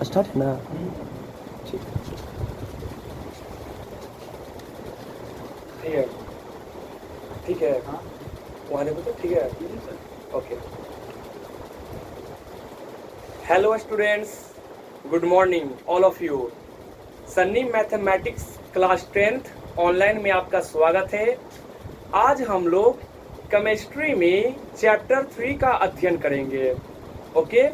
Start है ना। ठीक है ठीक है। हाँ वहाँ को तो ठीक है। Okay. Hello students, good morning all of you. Sunny mathematics class 10th online में आपका स्वागत है। आज हम लोग केमिस्ट्री में चैप्टर 3 का अध्ययन करेंगे। ओके।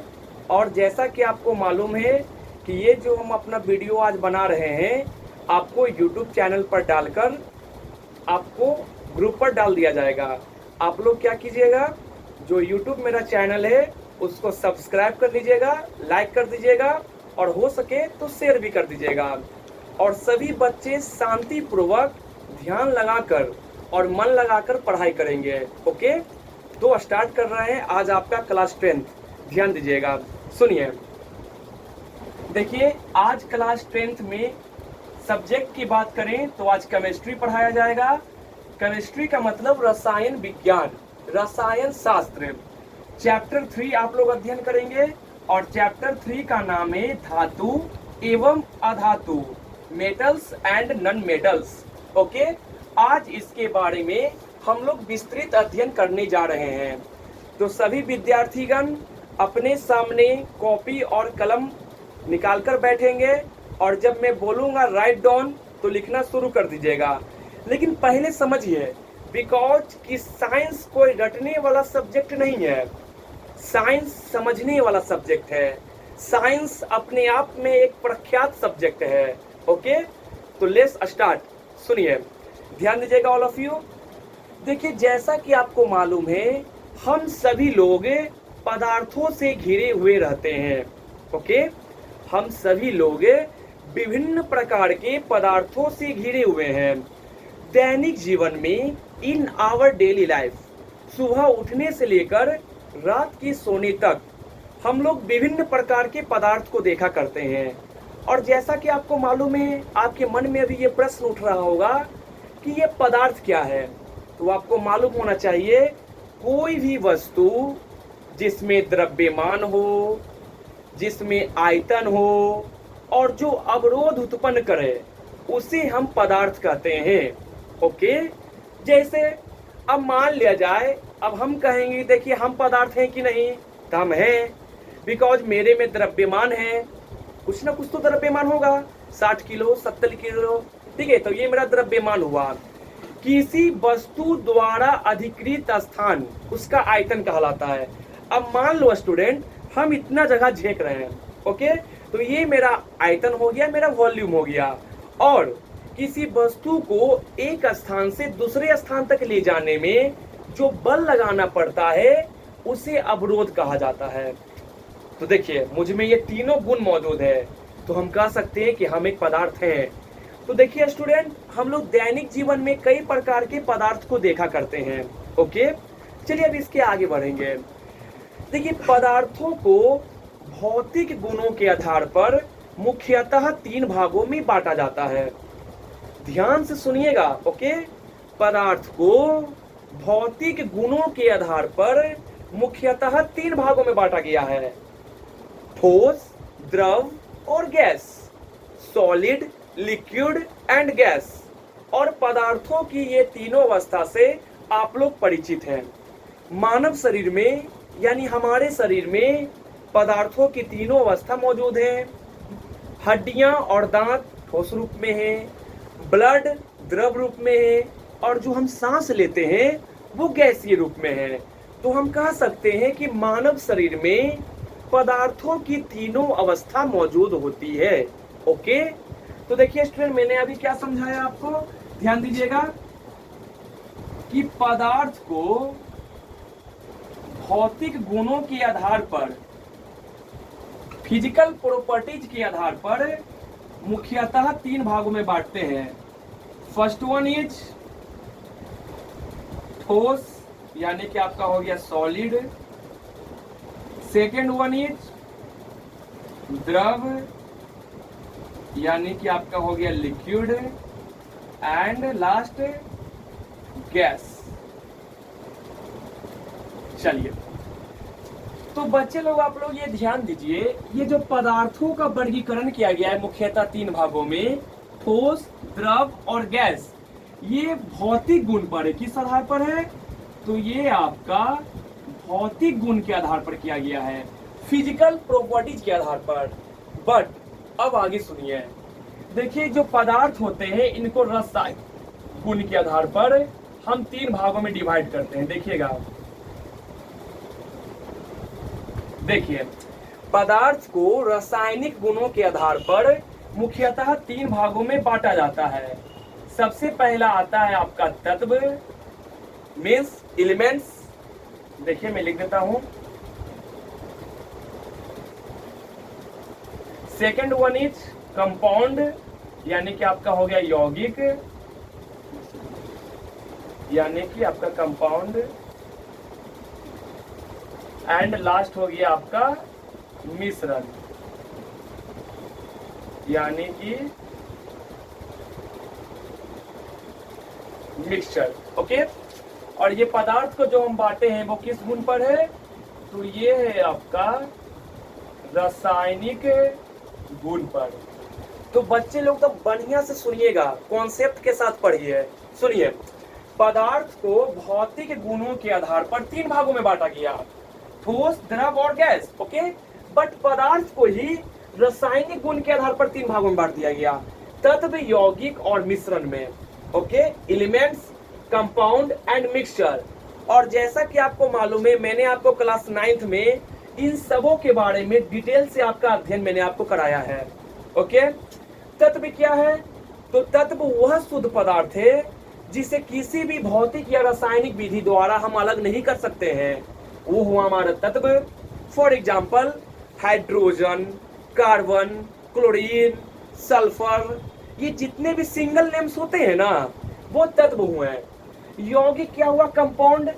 और जैसा कि आपको मालूम है कि ये जो हम अपना वीडियो आज बना रहे हैं आपको यूट्यूब चैनल पर डालकर आपको ग्रुप पर डाल दिया जाएगा। आप लोग क्या कीजिएगा, जो यूट्यूब मेरा चैनल है उसको सब्सक्राइब कर लीजिएगा, लाइक कर दीजिएगा और हो सके तो शेयर भी कर दीजिएगा। और सभी बच्चे शांतिपूर्वक ध्यान लगाकर और मन लगाकर पढ़ाई करेंगे। ओके। तो स्टार्ट कर रहे हैं आज आपका क्लास 10th। ध्यान दीजिएगा, सुनिए। देखिए, आज क्लास 10th में सब्जेक्ट की बात करें तो आज केमिस्ट्री पढ़ाया जाएगा। केमिस्ट्री का मतलब रसायन विज्ञान, रसायन शास्त्र। चैप्टर 3 आप लोग अध्ययन करेंगे और चैप्टर 3 का नाम है धातु एवं अधातु, metals and non metals. Okay. आज इसके बारे में हम लोग विस्तृत अध्ययन करने जा रहे हैं। तो सभी विद्यार्थीगण अपने सामने कॉपी और कलम निकाल कर बैठेंगे और जब मैं बोलूंगा राइट डाउन तो लिखना शुरू कर दीजिएगा। लेकिन पहले समझिए, बिकॉज कि साइंस कोई रटने वाला सब्जेक्ट नहीं है, साइंस समझने वाला सब्जेक्ट है। साइंस अपने आप में एक प्रख्यात सब्जेक्ट है। ओके। तो लेट्स स्टार्ट। सुनिए, ध्यान दीजिएगा ऑल ऑफ यू। देखिए, जैसा कि आपको मालूम है हम सभी लोग पदार्थों से घिरे हुए रहते हैं। ओके। हम सभी लोग विभिन्न प्रकार के पदार्थों से घिरे हुए हैं। दैनिक जीवन में इन आवर डेली लाइफ, सुबह उठने से लेकर रात के सोने तक हम लोग विभिन्न प्रकार के पदार्थ को देखा करते हैं। और जैसा कि आपको मालूम है, आपके मन में अभी ये प्रश्न उठ रहा होगा कि ये पदार्थ क्या है। तो आपको मालूम होना चाहिए, कोई भी वस्तु जिसमें द्रव्यमान हो, जिसमें आयतन हो और जो अवरोध उत्पन्न करे उसे हम पदार्थ कहते हैं। ओके। जैसे अब मान लिया जाए, अब हम कहेंगे देखिए हम पदार्थ हैं कि नहीं, तो हम हैं, बिकॉज मेरे में द्रव्यमान है, कुछ ना कुछ तो द्रव्यमान होगा, 60 किलो 70 किलो। ठीक है, तो ये मेरा द्रव्यमान हुआ। किसी वस्तु द्वारा अधिकृत स्थान उसका आयतन कहलाता है। अब मान लो स्टूडेंट, हम इतना जगह झेक रहे हैं। ओके। तो ये मेरा आयतन हो गया, मेरा वॉल्यूम हो गया। और किसी वस्तु को एक स्थान से दूसरे स्थान तक ले जाने में जो बल लगाना पड़ता है उसे अवरोध कहा जाता है। तो देखिए, मुझ में ये तीनों गुण मौजूद है, तो हम कह सकते हैं कि हम एक पदार्थ हैं। तो देखिए स्टूडेंट, हम लोग दैनिक जीवन में कई प्रकार के पदार्थ को देखा करते हैं। ओके। चलिए अब इसके आगे बढ़ेंगे। देखिए, पदार्थों को भौतिक गुणों के आधार पर मुख्यतः 3 भागों में बांटा जाता है। ध्यान से सुनिएगा। ओके। पदार्थ को भौतिक गुणों के आधार पर मुख्यतः 3 भागों में बांटा गया है, ठोस, द्रव और gas, solid, liquid and gas. और पदार्थों की ये तीनों अवस्था से आप लोग परिचित हैं। मानव शरीर में यानी हमारे शरीर में पदार्थों की तीनों अवस्था मौजूद हैं। हड्डियां और दांत ठोस रूप में हैं, ब्लड द्रव रूप में है और जो हम सांस लेते हैं वो गैसीय रूप में है। तो हम कह सकते हैं कि मानव शरीर में पदार्थों की तीनों अवस्था मौजूद होती है। ओके। तो देखिए स्टूडेंट, मैंने अभी क्या समझाया आपको, ध्यान दीजिएगा कि पदार्थ को भौतिक गुणों के आधार पर, फिजिकल प्रॉपर्टीज के आधार पर मुख्यतः 3 भागों में बांटते हैं। फर्स्ट वन इज ठोस, यानी कि आपका हो गया सॉलिड। सेकेंड वन इज द्रव, यानी कि आपका हो गया लिक्विड। And last guess. चलिए, तो बच्चे लोग, आप लोग ये ध्यान दीजिए, ये जो पदार्थों का वर्गीकरण किया गया है मुख्यतः 3 भागों में, ठोस, द्रव और गैस, ये भौतिक गुण पर है। किस आधार पर है? तो ये आपका भौतिक गुण के आधार पर किया गया है, फिजिकल प्रॉपर्टीज के आधार पर। बट अब आगे सुनिए, देखिए जो पदार्थ होते हैं इनको रासायनिक गुण के आधार पर हम 3 भागों में डिवाइड करते हैं। देखिएगा, देखिए पदार्थ को रासायनिक गुणों के आधार पर मुख्यतः 3 भागों में बांटा जाता है। सबसे पहला आता है आपका तत्व, मीन्स एलिमेंट्स। देखिए मैं लिख देता हूं। सेकेंड वन इज कंपाउंड, यानी कि आपका हो गया यौगिक, यानी कि आपका कंपाउंड। एंड लास्ट हो गया आपका मिश्रण, यानी कि मिक्सचर। ओके, और ये पदार्थ को जो हम बांटे हैं वो किस गुण पर है? तो ये है आपका रासायनिक गुण पर। तो बच्चे लोग तो बढ़िया से सुनिएगा, कॉन्सेप्ट के साथ पढ़िए। सुनिए, पदार्थ को भौतिक गुणों के आधार पर 3 भागों में बांटा गया, ठोस, द्रव और गैस। ओके, बट पदार्थ को ही रासायनिक गुण के आधार पर 3 भागों में बांट दिया गया, तत्व, यौगिक और मिश्रण में। Okay, elements, compound and mixture. और जैसा कि आपको मालूम है, मैंने आपको क्लास 9th में इन सबों के बारे में डिटेल से आपका अध्ययन मैंने आपको कराया है। ओके, तत्व क्या है? तो तत्व वह शुद्ध पदार्थ है जिसे किसी भी भौतिक या रासायनिक विधि द्वारा हम अलग नहीं कर सकते हैं, वो हुआ हमारा तत्व। For example hydrogen, carbon, chlorine, sulphur, ये जितने भी सिंगल नेम्स होते हैं ना, वो तत्व हुए हैं। यौगिक क्या हुआ? कंपाउंड।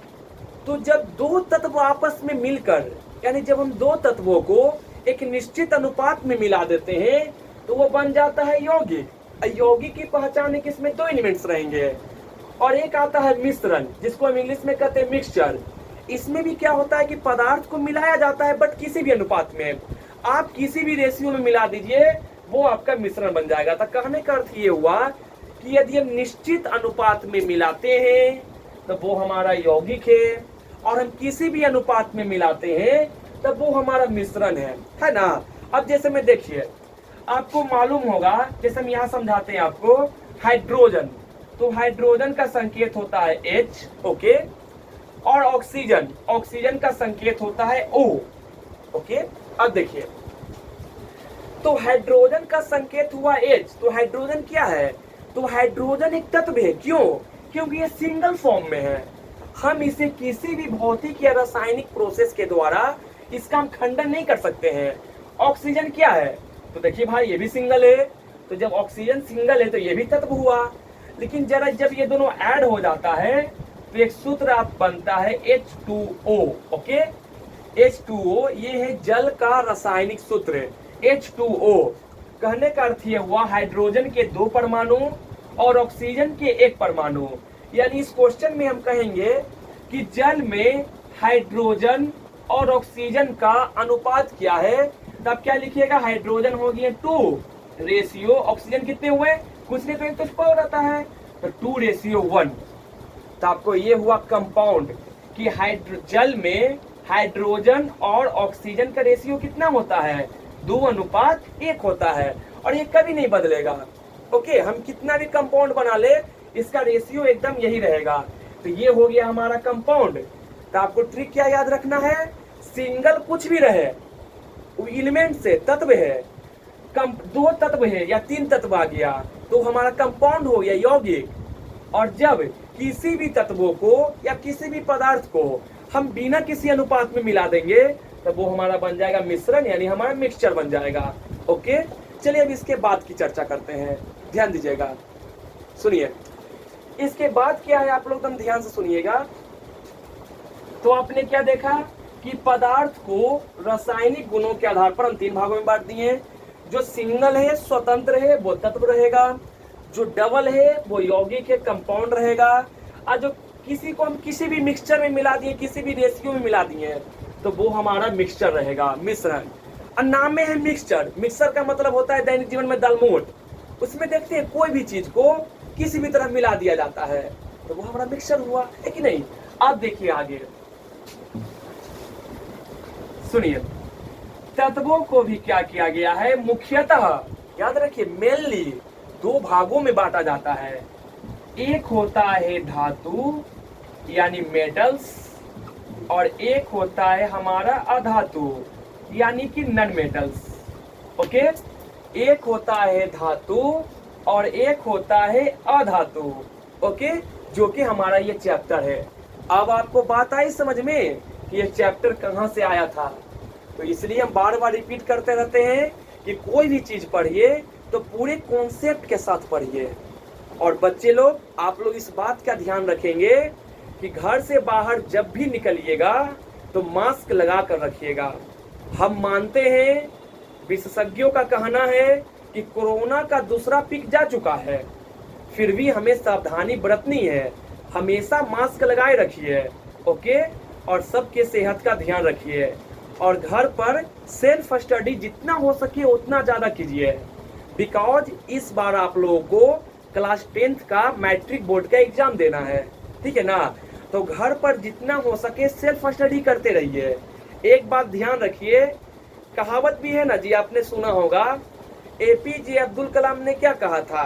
तो जब 2 तत्व आपस में मिलकर, यानी जब हम 2 तत्वों को एक निश्चित अनुपात में मिला देते हैं तो वो बन जाता है यौगिक। यौगिक की पहचान है कि इसमें 2 एलिमेंट्स रहेंगे। और एक आता है मिश्रण, जिसको हम इंग्लिश में कहते हैं मिक्सचर। इसमें भी क्या होता है कि पदार्थ को मिलाया जाता है, बट किसी भी अनुपात में, आप किसी भी रेशियो में मिला दीजिए, वो आपका मिश्रण बन जाएगा। तो कहने का अर्थ ये हुआ कि यदि हम निश्चित अनुपात में मिलाते हैं तो वो हमारा यौगिक है, और हम किसी भी अनुपात में मिलाते हैं तब वो हमारा मिश्रण है ना। अब जैसे में देखिए, आपको मालूम होगा, जैसे हम यहाँ समझाते हैं आपको, हाइड्रोजन, तो हाइड्रोजन का संकेत होता है H। ओके, और ऑक्सीजन, ऑक्सीजन का संकेत होता है O। ओके, अब देखिए, तो हाइड्रोजन का संकेत हुआ H, तो हाइड्रोजन क्या है? तो हाइड्रोजन एक तत्व है। क्यों? क्योंकि ये सिंगल फॉर्म में है। हम इसे किसी भी भौतिक या रासायनिक प्रोसेस के द्वारा इसका हम खंडन नहीं कर सकते हैं। ऑक्सीजन क्या है? तो देखिए भाई, ये भी सिंगल है, तो जब ऑक्सीजन सिंगल है तो ये भी तत्व हुआ। लेकिन जरा जब ये दोनों ऐड हो जाता है तो एक सूत्र आप बनता है H2O। ओके, H2O ये है जल का रासायनिक सूत्र H2O। कहने का अर्थ ये हुआ, हाइड्रोजन के 2 परमाणु और ऑक्सीजन के 1 परमाणु। यानी इस क्वेश्चन में हम कहेंगे कि जल में हाइड्रोजन और ऑक्सीजन का अनुपात क्या है, तब क्या लिखिएगा? हाइड्रोजन हो गया 2 रेशियो, ऑक्सीजन कितने हुए? कुछ नहीं, तो एक तो स्क्वायर रहता है, तो 2:1। तो आपको ये हुआ कंपाउंड कि जल में हाइड्रोजन और ऑक्सीजन का रेशियो कितना होता है? 2:1 होता है, और ये कभी नहीं बदलेगा। ओके, हम कितना भी कंपाउंड बना ले, इसका रेशियो एकदम यही रहेगा। तो ये हो गया हमारा कंपाउंड। तो आपको ट्रिक क्या याद रखना है? सिंगल कुछ भी रहे, एलिमेंट से तत्व है, 2 तत्व है या 3 तत्व आ गया तो हमारा कंपाउंड हो गया यौगिक। और जब किसी भी तत्वों को या किसी भी पदार्थ को हम बिना किसी अनुपात में मिला देंगे तब वो हमारा बन जाएगा मिश्रण, यानी हमारा मिक्सचर बन जाएगा। ओके, चलिए अब इसके बाद की चर्चा करते हैं, ध्यान दीजिएगा, सुनिए। इसके बाद क्या है, आप लोग एकदम ध्यान से सुनिएगा। तो आपने क्या देखा कि पदार्थ को रासायनिक गुणों के आधार पर हम 3 भागों में बांट दिए हैं। जो सिंगल है, स्वतंत्र है, वो तत्व रहेगा। जो डबल है वो यौगिक है, कंपाउंड रहेगा। और जो किसी को हम किसी भी मिक्सचर में मिला दिए, किसी भी रेशियो में मिला दिए, तो वो हमारा मिक्सचर रहेगा, मिश्रण। और नाम में है मिक्सचर, मिक्सचर का मतलब होता है दैनिक जीवन में दालमोट। उसमें देखते हैं कोई भी चीज को किसी भी तरह मिला दिया जाता है, तो वो हमारा मिक्सचर हुआ, है कि नहीं। अब देखिए आगे सुनिए, तत्वों को भी क्या किया गया है, मुख्यतः याद रखिए मेनली दो भागों में बांटा जाता है। एक होता है धातु यानी मेटल्स, और एक होता है हमारा अधातु यानी कि नॉन मेटल्स। ओके, एक होता है धातु और एक होता है अधातु। ओके, जो कि हमारा ये चैप्टर है। अब आपको बात आई समझ में कि ये चैप्टर कहाँ से आया था, तो इसलिए हम बार बार रिपीट करते रहते हैं कि कोई भी चीज पढ़िए तो पूरे कॉन्सेप्ट के साथ पढ़िए। और बच्चे लोग, आप लोग इस बात का ध्यान रखेंगे कि घर से बाहर जब भी निकलिएगा तो मास्क लगा कर रखिएगा। हम मानते हैं, विशेषज्ञों का कहना है कि कोरोना का दूसरा पीक जा चुका है, फिर भी हमें सावधानी बरतनी है। हमेशा मास्क लगाए रखिए, ओके, और सबके सेहत का ध्यान रखिए। और घर पर सेल्फ स्टडी जितना हो सके उतना ज़्यादा कीजिए, बिकॉज इस बार आप लोगों को क्लास 10th का मैट्रिक बोर्ड का एग्जाम देना है, ठीक है ना। तो घर पर जितना हो सके सेल्फ स्टडी करते रहिए। एक बात ध्यान रखिए, कहावत भी है ना जी, आपने सुना होगा, APJ अब्दुल कलाम ने क्या कहा था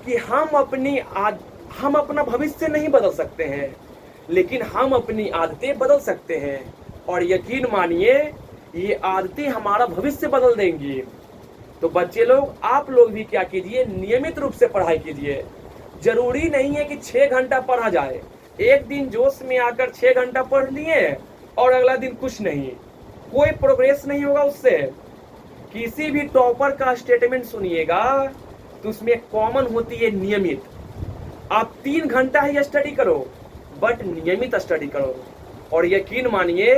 कि हम अपना भविष्य नहीं बदल सकते हैं, लेकिन हम अपनी आदतें बदल सकते हैं। और यकीन मानिए ये आदतें हमारा भविष्य बदल देंगी। तो बच्चे लोग, आप लोग भी क्या कीजिए, नियमित रूप से पढ़ाई कीजिए। जरूरी नहीं है कि 6 घंटा पढ़ा जाए। एक दिन जोश में आकर 6 घंटा पढ़ लिए और अगला दिन कुछ नहीं, कोई प्रोग्रेस नहीं होगा उससे। किसी भी टॉपर का स्टेटमेंट सुनिएगा तो उसमें कॉमन होती है नियमित। आप 3 घंटा ही स्टडी करो, बट नियमित स्टडी करो, और यकीन मानिए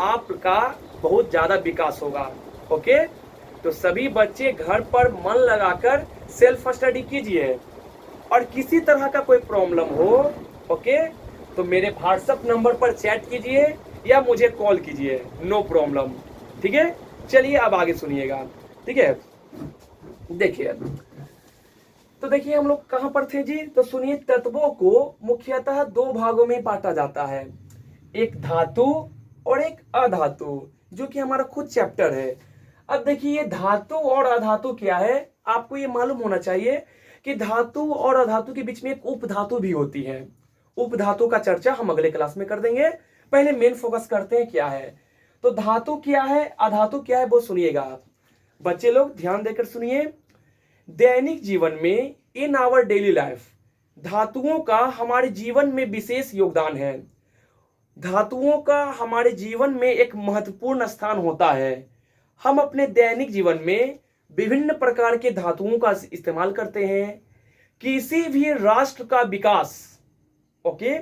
आपका बहुत ज्यादा विकास होगा। ओके, तो सभी बच्चे घर पर मन लगाकर सेल्फ स्टडी कीजिए। और किसी तरह का कोई प्रॉब्लम हो, ओके, तो मेरे व्हाट्सएप नंबर पर चैट कीजिए या मुझे कॉल कीजिए, नो प्रॉब्लम, ठीक है। चलिए अब आगे सुनिएगा, ठीक है। देखिए, तो देखिए हम लोग कहां पर थे जी, तो सुनिए, तत्वों को मुख्यतः 2 भागों में बांटा जाता है, एक धातु और एक अधातु, जो कि हमारा खुद चैप्टर है। अब देखिए ये धातु और अधातु क्या है, आपको ये मालूम होना चाहिए कि धातु और अधातु के बीच में एक उपधातु भी होती है। उपधातु का चर्चा हम अगले क्लास में कर देंगे, पहले मेन फोकस करते हैं क्या है। तो धातु क्या है, अधातु क्या है, वो सुनिएगा आप। बच्चे लोग ध्यान देकर सुनिए। दैनिक जीवन में, इन आवर डेली लाइफ, धातुओं का हमारे जीवन में विशेष योगदान है। धातुओं का हमारे जीवन में एक महत्वपूर्ण स्थान होता है। हम अपने दैनिक जीवन में विभिन्न प्रकार के धातुओं का इस्तेमाल करते हैं। किसी भी राष्ट्र का विकास, ओके,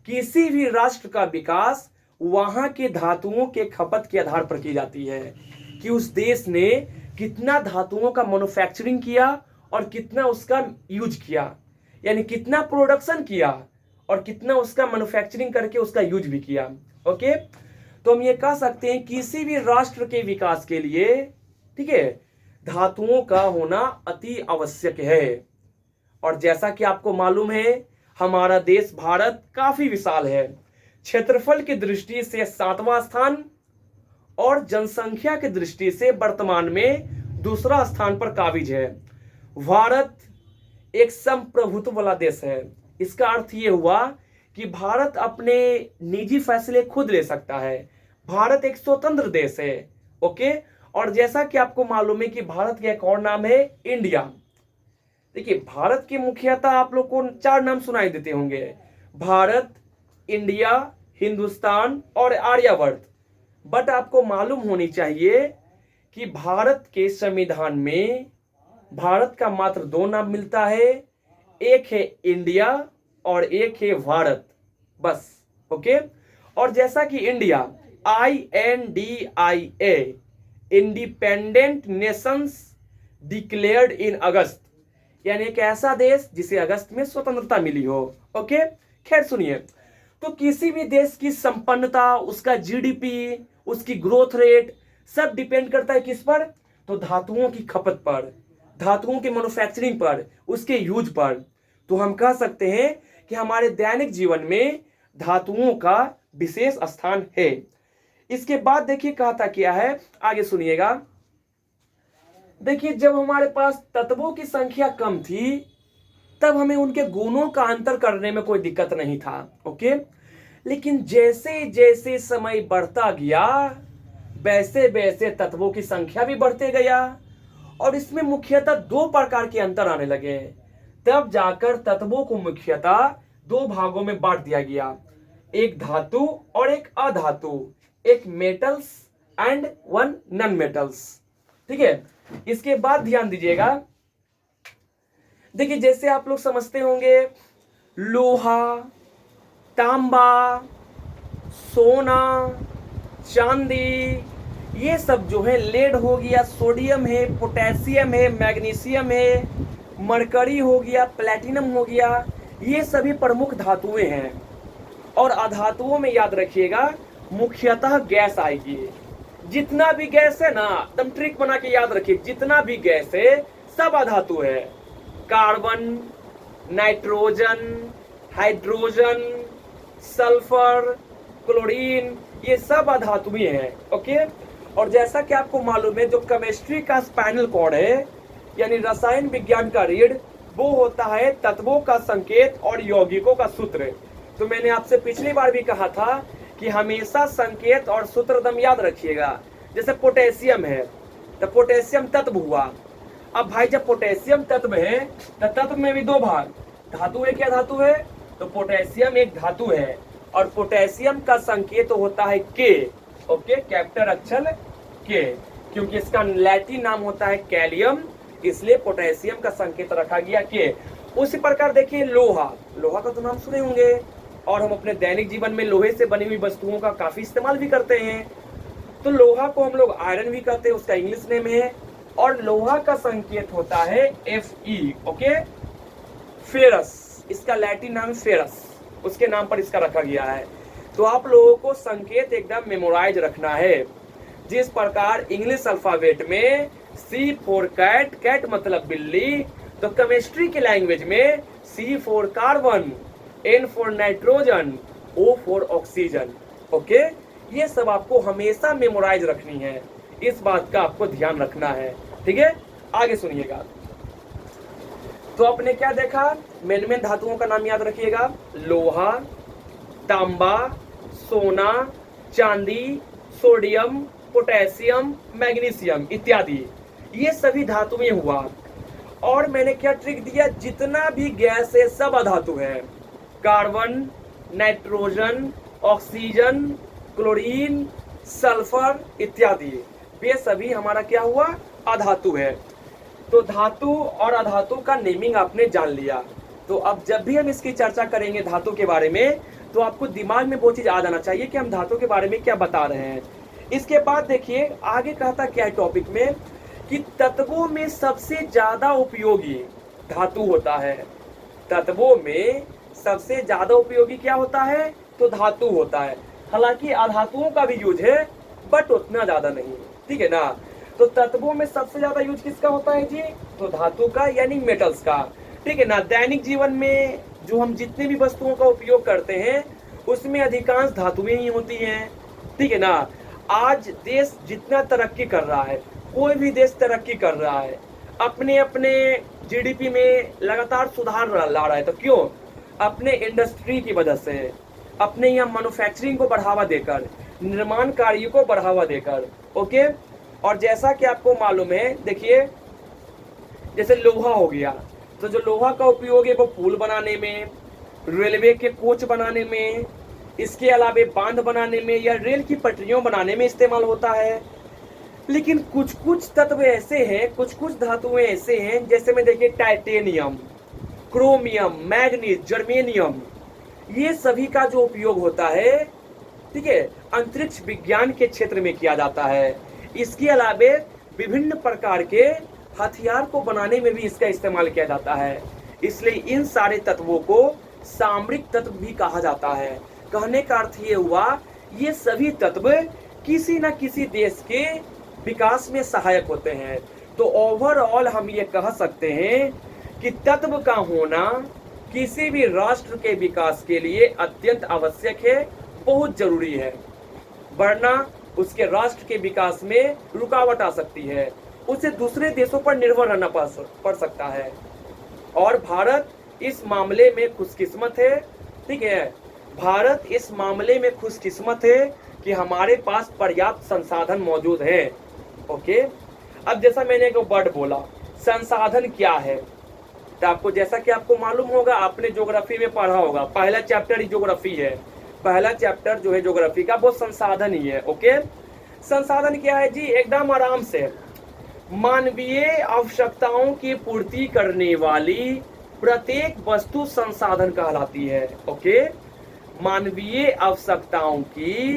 किसी भी राष्ट्र का विकास वहां के धातुओं के खपत के आधार पर की जाती है कि उस देश ने कितना धातुओं का मैन्युफैक्चरिंग किया और कितना उसका यूज किया, यानी कितना प्रोडक्शन किया और कितना उसका मैन्युफैक्चरिंग करके उसका यूज भी किया। ओके, तो हम ये कह सकते हैं किसी भी राष्ट्र के विकास के लिए, ठीक है, धातुओं का होना अति आवश्यक है। और जैसा कि आपको मालूम है, हमारा देश भारत काफी विशाल है, क्षेत्रफल की दृष्टि से 7वां स्थान और जनसंख्या की दृष्टि से वर्तमान में दूसरा स्थान पर काबिज है। भारत एक संप्रभुत्व वाला देश है। इसका अर्थ ये हुआ कि भारत अपने निजी फैसले खुद ले सकता है। भारत एक स्वतंत्र देश है, ओके। और जैसा कि आपको मालूम है कि भारत का एक और नाम है इंडिया। देखिए, भारत के मुख्यतः आप लोग को 4 नाम सुनाई देते होंगे, भारत, इंडिया, हिंदुस्तान और आर्यवर्त। बट आपको मालूम होनी चाहिए कि भारत के संविधान में भारत का मात्र 2 नाम मिलता है, एक है इंडिया और एक है भारत, बस। ओके, और जैसा कि India, INDIA, independent nations declared in August, यानी एक ऐसा देश जिसे अगस्त में स्वतंत्रता मिली हो। ओके, खैर सुनिए, तो किसी भी देश की संपन्नता, उसका जीडीपी, उसकी ग्रोथ रेट सब डिपेंड करता है किस पर? तो धातुओं की खपत पर, धातुओं के मैन्युफैक्चरिंग पर, उसके यूज पर। तो हम कह सकते हैं कि हमारे दैनिक जीवन में धातुओं का विशेष स्थान है। इसके बाद देखिए कहता क्या है, आगे सुनिएगा। देखिए जब हमारे पास तत्वों की संख्या कम थी तब हमें उनके गुणों का अंतर करने में कोई दिक्कत नहीं था, ओके। लेकिन जैसे जैसे समय बढ़ता गया वैसे वैसे तत्वों की संख्या भी बढ़ते गया और इसमें मुख्यतः दो प्रकार के अंतर आने लगे। तब जाकर तत्वों को मुख्यतः दो भागों में बांट दिया गया, एक धातु और एक अधातु, एक metals and one non metals. ठीक है, इसके बाद ध्यान दीजिएगा। देखिए जैसे आप लोग समझते होंगे लोहा, तांबा, सोना, चांदी, ये सब जो है, लेड हो गया, सोडियम है, पोटेशियम है, मैग्नीशियम है, मरकरी हो गया, प्लैटिनम हो गया, ये सभी प्रमुख धातुएं हैं। और अधातुओं में याद रखिएगा मुख्यतः गैस आएगी। जितना भी गैस है ना, एकदम ट्रिक बना के याद रखिए, जितना भी गैस है सब अधातु है। Carbon, nitrogen, hydrogen, sulphur, chlorine, ये सब अधातुएं हैं, ओके। और जैसा कि आपको मालूम है जो केमिस्ट्री का स्पाइनल कॉर्ड है यानी रसायन विज्ञान का रीढ़, वो होता है तत्वों का संकेत और यौगिकों का सूत्र। तो मैंने आपसे पिछली बार भी कहा था कि हमेशा संकेत और सूत्र एकदम याद रखिएगा। जैसे पोटेशियम है तो पोटेशियम तत्व हुआ। अब भाई जब पोटेशियम तत्व है तो तत्व में भी दो भाग, धातु है क्या धातु है? तो पोटेशियम एक धातु है और पोटेशियम का संकेत होता है के, ओके, कैपिटल अक्षर के, क्योंकि इसका लैटिन नाम होता है कैलियम, इसलिए पोटेशियम का संकेत रखा गया के। उसी प्रकार देखिए लोहा, लोहा का तो नाम सुने होंगे और हम अपने दैनिक जीवन में लोहे से बनी हुई वस्तुओं का काफी इस्तेमाल भी करते हैं। तो लोहा को हम लोग आयरन भी कहते हैं, उसका इंग्लिश नेम है। और लोहा का संकेत होता है Fe, ओके, फेरस, इसका लैटिन नाम फेरस, उसके नाम पर इसका रखा गया है। तो आप लोगों को संकेत एकदम मेमोराइज रखना है। जिस प्रकार इंग्लिश अल्फाबेट में C फॉर कैट, कैट मतलब बिल्ली, तो केमिस्ट्री की लैंग्वेज में C for carbon, N for nitrogen, O for oxygen, okay. ये सब आपको हमेशा मेमोराइज रखनी है, इस बात का आपको ध्यान रखना है, ठीक है। आगे सुनिएगा। तो आपने क्या देखा, मेन धातुओं का नाम याद रखिएगा, लोहा, तांबा, सोना, चांदी, सोडियम, पोटेशियम, मैग्नीशियम इत्यादि, ये सभी धातुएं हुआ। और मैंने क्या ट्रिक दिया, जितना भी गैस है सब अधातु है। Carbon, nitrogen, oxygen, chlorine, sulphur इत्यादि, वे सभी हमारा क्या हुआ, अधातु है। तो धातु और अधातु का नेमिंग आपने जान लिया। तो अब जब भी हम इसकी चर्चा करेंगे धातु के बारे में, तो आपको दिमाग में वो चीज आ जाना चाहिए कि हम धातु के बारे में क्या बता रहे हैं। इसके बाद देखिए आगे कहता क्या है टॉपिक में, कि तत्वों में सबसे ज्यादा उपयोगी धातु होता है। तत्वों में सबसे ज्यादा उपयोगी क्या होता है, तो धातु होता है। हालांकि अधातुओं का भी यूज है बट उतना ज्यादा नहीं, ठीक है ना। तो तत्वों में सबसे ज्यादा यूज किसका होता है जी, तो धातु का यानी मेटल्स का, ठीक है ना। दैनिक जीवन में जो हम जितने भी वस्तुओं का उपयोग करते हैं उसमें अधिकांश धातुएं ही होती हैं, ठीक है ना। आज देश जितना तरक्की कर रहा है, कोई भी देश तरक्की कर रहा है, अपने अपने जीडीपी में लगातार सुधार ला रहा है, तो क्यों, अपने इंडस्ट्री की वजह से, अपने यहाँ मैन्युफैक्चरिंग को बढ़ावा देकर, निर्माण कार्य को बढ़ावा देकर, ओके। और जैसा कि आपको मालूम है, देखिए जैसे लोहा हो गया, तो जो लोहा का उपयोग है वो पुल बनाने में, रेलवे के कोच बनाने में, इसके अलावा बांध बनाने में या रेल की पटरियों बनाने में इस्तेमाल होता है। लेकिन कुछ कुछ तत्व ऐसे हैं, कुछ कुछ धातुएं ऐसे हैं, जैसे में देखिए टाइटेनियम, क्रोमियम, मैग्नीज, जर्मेनियम, ये सभी का जो उपयोग होता है, ठीक है, अंतरिक्ष विज्ञान के क्षेत्र में किया जाता है। इसके अलावा विभिन्न प्रकार के हथियार को बनाने में भी इसका इस्तेमाल किया जाता है। इसलिए इन सारे तत्वों को सामरिक तत्व भी कहा जाता है। कहने का अर्थ ये हुआ, ये सभी तत्व किसी न किसी देश के विकास में सहायक होते हैं। तो ओवरऑल हम ये कह सकते हैं कि तत्व का होना किसी भी राष्ट्र के विकास के लिए अत्यंत आवश्यक है, बहुत जरूरी है, वरना उसके राष्ट्र के विकास में रुकावट आ सकती है, उसे दूसरे देशों पर निर्भर रहना पड़ सकता है। और भारत इस मामले में खुशकिस्मत है, ठीक है, भारत इस मामले में खुशकिस्मत है कि हमारे पास पर्याप्त संसाधन मौजूद हैं। ओके, अब जैसा मैंने एक वर्ड बोला, संसाधन क्या है, तो आपको जैसा कि आपको मालूम होगा, आपने ज्योग्राफी में पढ़ा होगा, पहला चैप्टर ही ज्योग्राफी है, पहला चैप्टर जो है ज्योग्राफी का वो संसाधन ही है। ओके, संसाधन क्या है जी, एकदम आराम से, मानवीय आवश्यकताओं की पूर्ति करने वाली प्रत्येक वस्तु संसाधन कहलाती है। ओके, मानवीय आवश्यकताओं की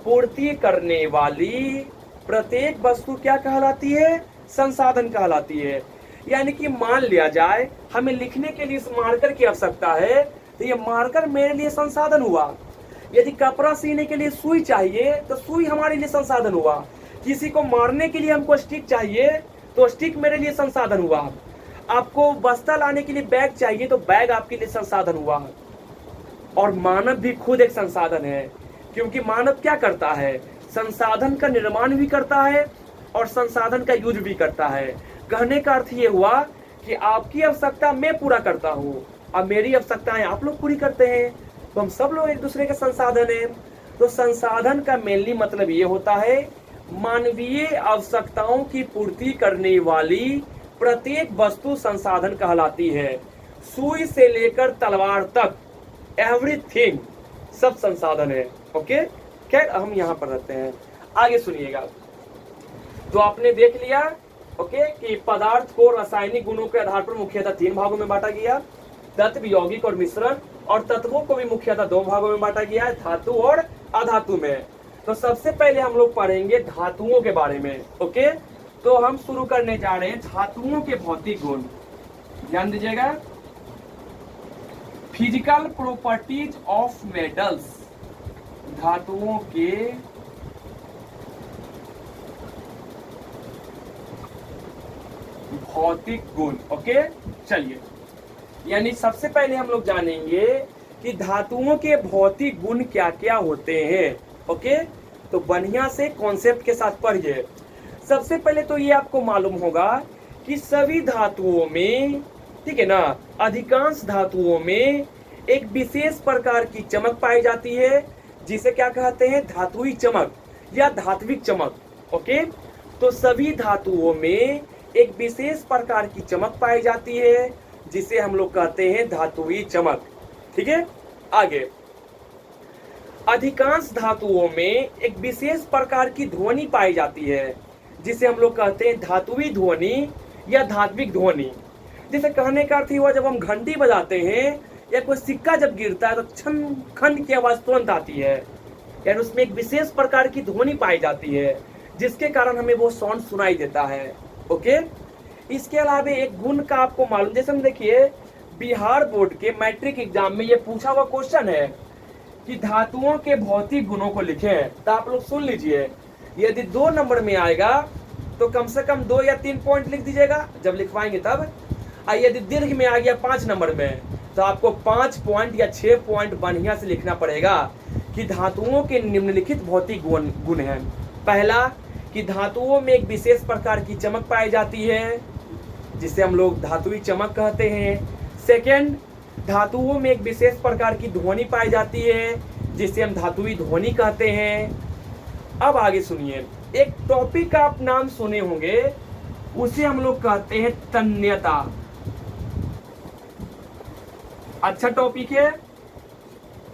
पूर्ति करने वाली प्रत्येक वस्तु क्या कहलाती है, संसाधन कहलाती है। यानी कि मान लिया जाए हमें लिखने के लिए इस मार्कर की आवश्यकता है, तो ये मार्कर मेरे लिए संसाधन हुआ। यदि कपड़ा सीने के लिए सुई चाहिए तो सुई हमारे लिए संसाधन हुआ। किसी को मारने के लिए हमको स्टिक चाहिए तो स्टिक मेरे लिए संसाधन हुआ। आपको बस्ता लाने के लिए बैग चाहिए तो बैग आपके लिए संसाधन हुआ। और मानव भी खुद एक संसाधन है, क्योंकि मानव क्या करता है, संसाधन का निर्माण भी करता है और संसाधन का यूज भी करता है। कहने का अर्थ ये हुआ कि आपकी आवश्यकता मैं पूरा करता हूँ और मेरी आवश्यकताएं आप लोग पूरी करते हैं, तो हम सब लोग एक दूसरे के संसाधन हैं। तो संसाधन का मेनली मतलब ये होता है, मानवीय आवश्यकताओं की पूर्ति करने वाली प्रत्येक वस्तु संसाधन कहलाती है। सुई से लेकर तलवार तक एवरीथिंग सब संसाधन है। ओके, खैर हम यहाँ पर रहते हैं, आगे सुनिएगा। तो आपने देख लिया ओके कि पदार्थ को रासायनिक गुणों के आधार पर मुख्यतः 3 भागों में बांटा गया, तत्व, यौगिक और मिश्रण, और तत्वों को भी मुख्यतः 2 भागों में बांटा गया है, धातु और अधातु में। तो सबसे पहले हम लोग पढ़ेंगे धातुओं के बारे में। ओके, तो हम शुरू करने जा रहे हैं धातुओं के भौतिक गुण। ध्यान दीजिएगा, फिजिकल प्रॉपर्टीज ऑफ मेटल्स, धातुओं के भौतिक गुण। ओके, चलिए, यानी सबसे पहले हम लोग जानेंगे कि धातुओं के भौतिक गुण क्या क्या होते हैं। ओके, तो बढ़िया से कॉन्सेप्ट के साथ पढ़िए। सबसे पहले तो ये आपको मालूम होगा कि सभी धातुओं में, ठीक है ना, अधिकांश धातुओं में एक विशेष प्रकार की चमक पाई जाती है, जिसे क्या कहते हैं, धातुई चमक या धात्विक चमक। ओके, तो सभी धातुओं में एक विशेष प्रकार की चमक पाई जाती है, जिसे हम लोग कहते हैं धातुई चमक। ठीक है, आगे, अधिकांश धातुओं में एक विशेष प्रकार की ध्वनि पाई जाती है, जिसे हम लोग कहते हैं धातुई ध्वनि या धात्विक ध्वनि। जैसे कहने का अर्थ हुआ, जब हम घंटी बजाते हैं या कोई सिक्का जब गिरता है तो छन खन की आवाज तुरंत आती है, यानी उसमें एक विशेष प्रकार की ध्वनि पाई जाती है, जिसके कारण हमें वो साउंड सुनाई देता है। ओके, इसके अलावा एक गुण का आपको मालूम, जैसे हम देखिए बिहार बोर्ड के मैट्रिक एग्जाम में ये पूछा हुआ क्वेश्चन है कि धातुओं के भौतिक गुणों को लिखें, तो आप लोग सुन लीजिए, यदि 2 नंबर में आएगा तो कम से कम 2 या 3 पॉइंट लिख दीजिएगा जब लिखवाएंगे तब, और यदि दीर्घ में आ गया 5 नंबर में तो आपको 5 पॉइंट या 6 पॉइंट बढ़िया से लिखना पड़ेगा कि धातुओं के निम्नलिखित भौतिक गुण हैं। पहला, कि धातुओं में एक विशेष प्रकार की चमक पाई जाती है, जिसे हम लोग धातुई चमक कहते हैं। सेकेंड, धातुओं में एक विशेष प्रकार की ध्वनि पाई जाती है, जिसे हम धातुई ध्वनि कहते हैं। अब आगे सुनिए, एक टॉपिक का आप नाम सुने होंगे, उसे हम लोग कहते हैं तन्यता। अच्छा टॉपिक है,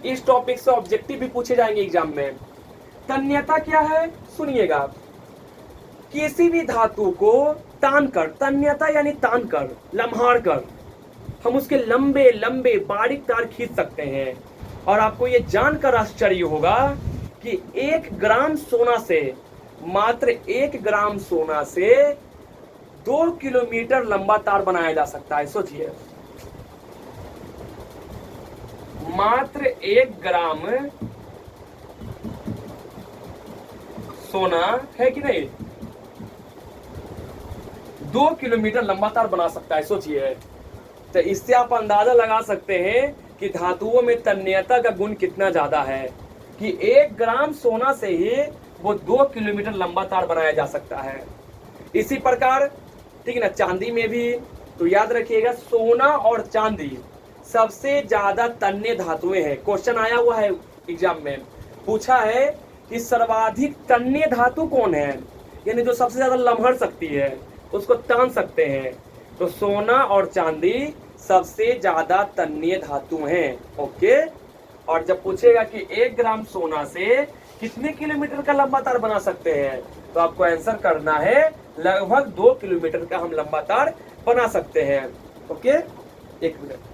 इस टॉपिक से ऑब्जेक्टिव भी पूछे जाएंगे एग्जाम में। तन्यता क्या है, सुनिएगा, किसी भी धातु को तान कर, तन्यता यानी तान कर, लम्हार कर, हम उसके लंबे लंबे बारीक तार खींच सकते हैं। और आपको ये जानकर आश्चर्य होगा कि 1 ग्राम सोना से, मात्र 1 ग्राम सोना से 2 किलोमीटर लंबा तार बनाया जा सकता है। सोचिए, मात्र 1 ग्राम सोना है कि नहीं 2 किलोमीटर लंबा तार बना सकता है। सोचिए, तो इससे आप अंदाजा लगा सकते हैं कि धातुओं में तन्यता का गुण कितना ज्यादा है कि 1 ग्राम सोना से ही वो 2 किलोमीटर लंबा तार बनाया जा सकता है। इसी प्रकार ठीक है ना, चांदी में भी तो याद रखिएगा, सोना और चांदी सबसे ज्यादा तन्य धातुएं हैं। क्वेश्चन आया हुआ है एग्जाम में, पूछा है कि सर्वाधिक तन्य धातु कौन है, यानी जो सबसे ज्यादा लम्हड़ सकती है, उसको तान सकते हैं। तो सोना और चांदी सबसे ज्यादा तन्य धातु हैं। ओके, और जब पूछेगा कि 1 ग्राम सोना से कितने किलोमीटर का लंबा तार बना सकते हैं, तो आपको आंसर करना है लगभग 2 किलोमीटर का हम लंबा तार बना सकते हैं। Okay, 1 minute.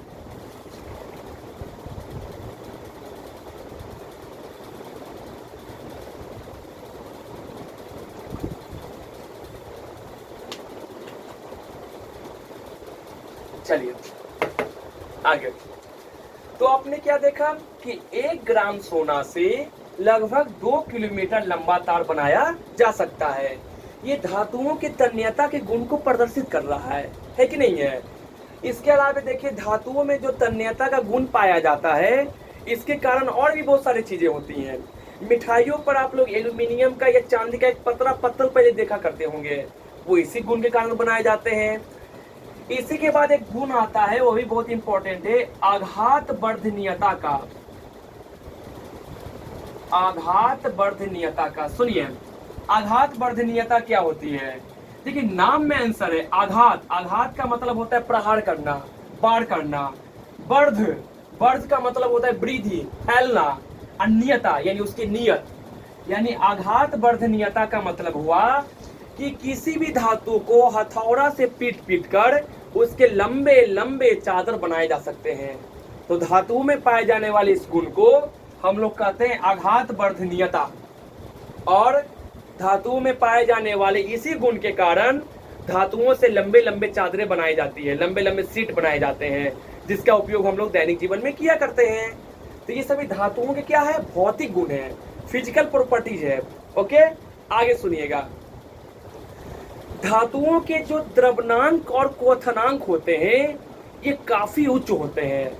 चलिए आगे। तो आपने क्या देखा कि 1 ग्राम सोना से लगभग 2 किलोमीटर लंबा तार बनाया जा सकता है। ये धातुओं की तन्यता के गुण को प्रदर्शित कर रहा है कि नहीं है। इसके अलावा देखिए, धातुओं में जो तन्यता का गुण पाया जाता है, इसके कारण और भी बहुत सारी चीजें होती हैं। मिठाइयों पर आप लोग एल्यूमिनियम का या चांदी का एक पतला पत्तल पहले देखा करते होंगे, वो इसी गुण के कारण बनाए जाते हैं। इसी के बाद एक गुण आता है, वो भी बहुत इंपॉर्टेंट है, आघात वर्धनीयता का। आघात वर्धनीयता का, सुनिए, आघात वर्धनीयता क्या होती है। देखिए, नाम में आंसर है आघात। आघात का मतलब होता है प्रहार करना, वार करना। वर्ध, वर्ध का मतलब होता है वृद्धि, फैलना। अन्यता यानी उसकी नियत, यानी आघात वर्धनीयता का मतलब हुआ कि किसी भी धातु को हथौड़ा से पीट पीट कर उसके लंबे लंबे चादर बनाए जा सकते हैं। तो धातुओं में पाए जाने वाले इस गुण को हम लोग कहते हैं आघात वर्धनीयता। और धातुओं में पाए जाने वाले इसी गुण के कारण धातुओं से लंबे लंबे चादरें बनाई जाती है, लंबे लंबे सीट बनाए जाते हैं, जिसका उपयोग हम लोग दैनिक जीवन में किया करते हैं। तो ये सभी धातुओं के क्या है, भौतिक गुण है, फिजिकल प्रॉपर्टीज है। ओके, आगे सुनिएगा। धातुओं के जो द्रवनांक और क्वथनांक होते हैं, ये काफी उच्च होते हैं।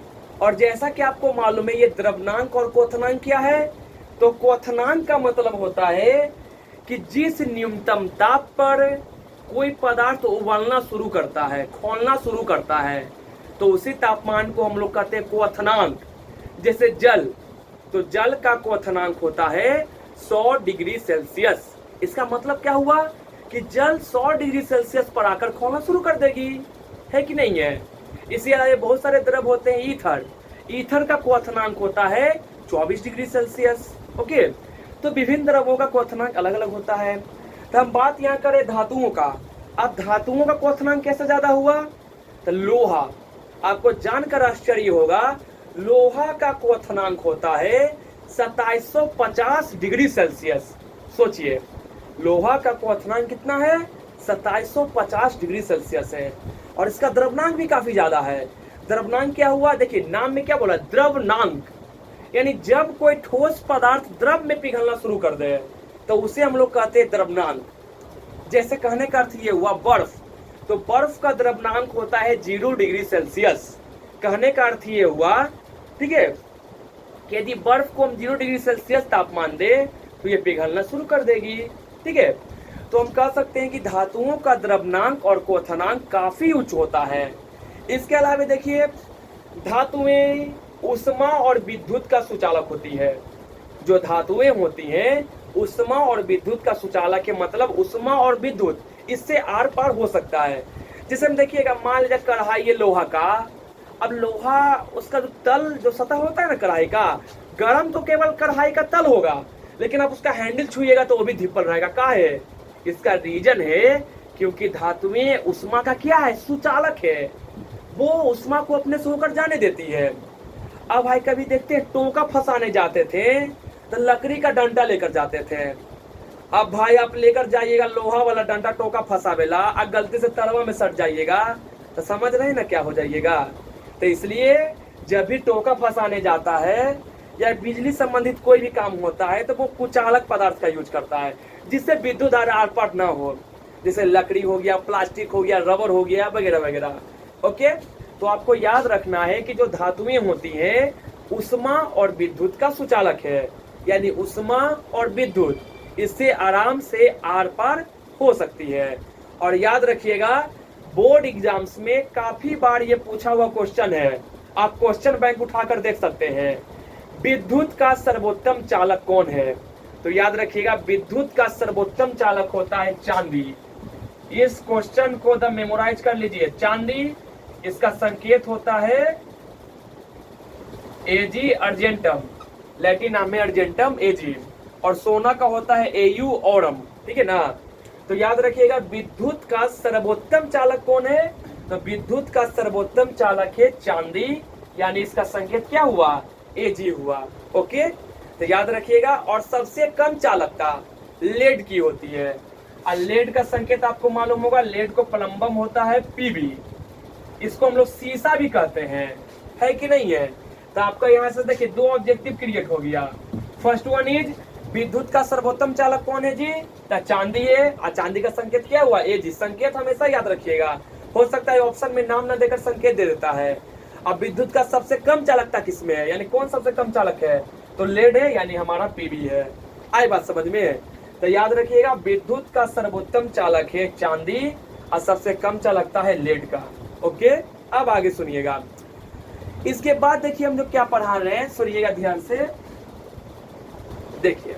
और जैसा कि आपको मालूम है, ये द्रवनांक और क्वथनांक क्या है, तो क्वथनांक का मतलब होता है कि जिस न्यूनतम ताप पर कोई पदार्थ उबलना शुरू करता है, खौलना शुरू करता है, तो उसी तापमान को हम लोग कहते हैं क्वथनांक। जैसे जल, तो जल का क्वथनांक होता है 100 डिग्री सेल्सियस। इसका मतलब क्या हुआ कि जल 100 डिग्री सेल्सियस पर आकर खौलना शुरू कर देगी, है कि नहीं है। इसी अलावा बहुत सारे द्रव होते हैं, ईथर, ईथर का क्वथनांक होता है 24 डिग्री सेल्सियस। ओके, तो विभिन्न द्रवों का क्वथनांक अलग अलग होता है। तो हम बात यहाँ करें धातुओं का। अब धातुओं का क्वथनांक कैसे ज्यादा हुआ, तो लोहा, आपको जानकर आश्चर्य होगा, लोहा का क्वथनांक होता है 2750 डिग्री सेल्सियस। सोचिए, लोहा का क्वथनांक कितना है, 2750 डिग्री सेल्सियस है। और इसका द्रवनांक भी काफी ज्यादा है। द्रवनांक क्या हुआ, देखिए नाम में क्या बोला, द्रवनांक, यानी जब कोई ठोस पदार्थ द्रव में पिघलना शुरू कर दे तो उसे हम लोग कहते हैं द्रवनांक। जैसे कहने का अर्थ ये हुआ बर्फ, तो बर्फ का द्रवनांक होता है 0 डिग्री सेल्सियस। कहने का अर्थ ये हुआ, ठीक है, कि यदि बर्फ को हम 0 डिग्री सेल्सियस तापमान दे तो ये पिघलना शुरू कर देगी। ठीक है, तो हम कह सकते हैं कि धातुओं का द्रवनांक और क्वथनांक काफी उच्च होता है। इसके अलावा देखिए, धातुएं ऊष्मा और विद्युत का सुचालक होती है। जो धातुएं होती हैं, ऊष्मा और विद्युत का सुचालक के मतलब ऊष्मा और विद्युत इससे आर पार हो सकता है। जैसे हम देखिएगा, मान लीजिए कढ़ाई है लोहा का, अब लोहा उसका जो तल, जो सतह होता है ना कढ़ाई का, गर्म तो केवल कढ़ाई का तल होगा, लेकिन आप उसका हैंडल छुइएगा तो वो भी धिपल रहेगा। का है इसका रीजन है, क्योंकि धातुएं ऊष्मा का क्या है, सुचालक है, वो ऊष्मा को अपने से होकर जाने देती है। अब भाई कभी देखते हैं टोका फंसाने जाते थे तो लकड़ी का डंडा लेकर जाते थे। अब भाई आप लेकर जाइएगा लोहा वाला डंडा टोका फंसावेला, और गलती से तलवा में सट जाइएगा तो समझ रहे ना क्या हो जाइएगा। तो इसलिए जब भी टोका फंसाने जाता है या बिजली संबंधित कोई भी काम होता है तो वो कुचालक पदार्थ का यूज करता है, जिससे विद्युत धारा आर पार न हो, जैसे लकड़ी हो गया, प्लास्टिक हो गया, रबर हो गया, वगैरह वगैरह। ओके, तो आपको याद रखना है कि जो धातुएं होती हैं उष्मा और विद्युत का सुचालक है, यानी उष्मा और विद्युत इससे आराम से आर पार हो सकती है। और याद रखिएगा बोर्ड एग्जाम्स में काफी बार ये पूछा हुआ क्वेश्चन है, आप क्वेश्चन बैंक उठाकर देख सकते हैं, विद्युत का सर्वोत्तम चालक कौन है? तो याद रखिएगा विद्युत का सर्वोत्तम चालक होता है चांदी। इस क्वेश्चन को द मेमोराइज कर लीजिए, चांदी इसका संकेत होता है एजी अर्जेंटम, लैटिन नाम है अर्जेंटम एजी, और सोना का होता है एयू ऑरम, ठीक है ना। तो याद रखिएगा विद्युत का सर्वोत्तम चालक कौन है? तो विद्युत का सर्वोत्तम चालक है चांदी, यानी इसका संकेत क्या हुआ? एजी हुआ। ओके, तो याद रखिएगा। और सबसे कम चालकता लेड की होती है, और लेड का संकेत आपको मालूम होगा, लेड को प्लम्बम होता है पीबी, इसको हम लोग सीसा भी कहते हैं, है कि नहीं है? तो आपका यहाँ से देखिए दो ऑब्जेक्टिव क्रिएट हो गया। फर्स्ट वन इज विद्युत का सर्वोत्तम चालक कौन है जी? तो चांदी है, और चांदी का संकेत क्या हुआ? एजी। संकेत हमेशा याद रखिएगा, हो सकता है ऑप्शन में नाम ना देकर संकेत दे देता है। अब विद्युत का सबसे कम चालकता किसमें है, यानी कौन सबसे कम चालक है? तो लेड है, यानी हमारा पीबी है। आई बात समझ में? तो याद रखिएगा विद्युत का सर्वोत्तम चालक है चांदी, और सबसे कम चालकता है लेड का। ओके, अब आगे सुनिएगा। इसके बाद देखिए हम लोग क्या पढ़ा रहे हैं, सुनिएगा ध्यान से। देखिए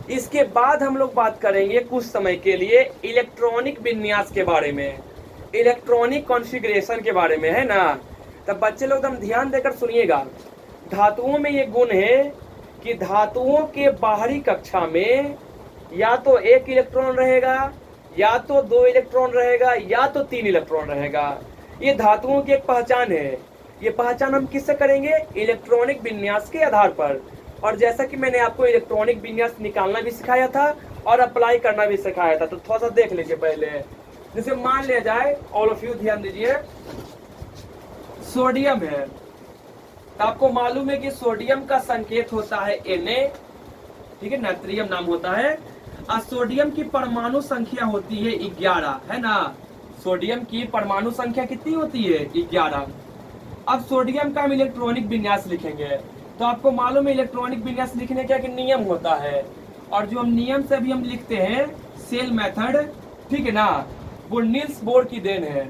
इसके बाद हम लोग बात करेंगे कुछ समय के लिए इलेक्ट्रॉनिक विन्यास के बारे में, इलेक्ट्रॉनिक कॉन्फ़िगरेशन के बारे में, है ना। तब बच्चे लोग एकदम ध्यान देकर सुनिएगा। धातुओं में ये गुण है कि धातुओं के बाहरी कक्षा में या तो एक इलेक्ट्रॉन रहेगा, या तो दो इलेक्ट्रॉन रहेगा, या तो तीन इलेक्ट्रॉन रहेगा। ये धातुओं की एक पहचान है। ये पहचान हम किससे करेंगे? इलेक्ट्रॉनिक विन्यास के आधार पर। और जैसा कि मैंने आपको इलेक्ट्रॉनिक विन्यास निकालना भी सिखाया था और अप्लाई करना भी सिखाया था, तो थोड़ा सा देख लीजिए पहले। जैसे मान लिया जाए, ऑल ऑफ यू ध्यान दीजिए, सोडियम है, तो आपको मालूम है कि सोडियम का संकेत होता है Na, ठीक है, नाइट्रियम नाम होता है। और सोडियम की परमाणु संख्या होती है 11, है ना। सोडियम की परमाणु संख्या कितनी होती है? 11। अब सोडियम का हम इलेक्ट्रॉनिक विन्यास लिखेंगे, तो आपको मालूम है इलेक्ट्रॉनिक विन्यास लिखने का एक नियम होता है, और जो हम नियम से भी हम लिखते हैं सेल मेथड, ठीक है ना, वो नील्स बोर की देन है।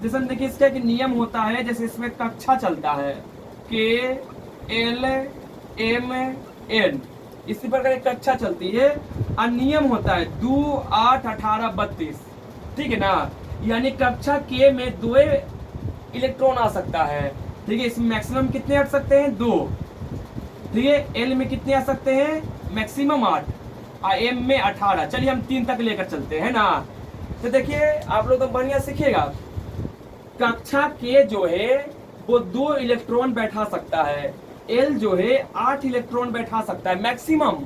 जैसे हम देखिए इसका एक नियम होता है, जैसे इसमें कक्षा चलता है KLMN, इसी प्रकार एक कक्षा चलती है, और नियम होता है 2, 8, 18, 32, ठीक है ना। यानी कक्षा K में 2 इलेक्ट्रॉन आ सकता है, ठीक है। इसमें मैक्सिमम कितने आ सकते हैं? 2, ठीक है। L में कितने आ सकते हैं? मैक्सिमम 8, और M में 18। चलिए हम 3 तक लेकर चलते हैं ना। तो देखिए आप लोग तो बढ़िया सीखिएगा। कक्षा K जो है वो 2 इलेक्ट्रॉन बैठा सकता है, L जो है 8 इलेक्ट्रॉन बैठा सकता है मैक्सिमम,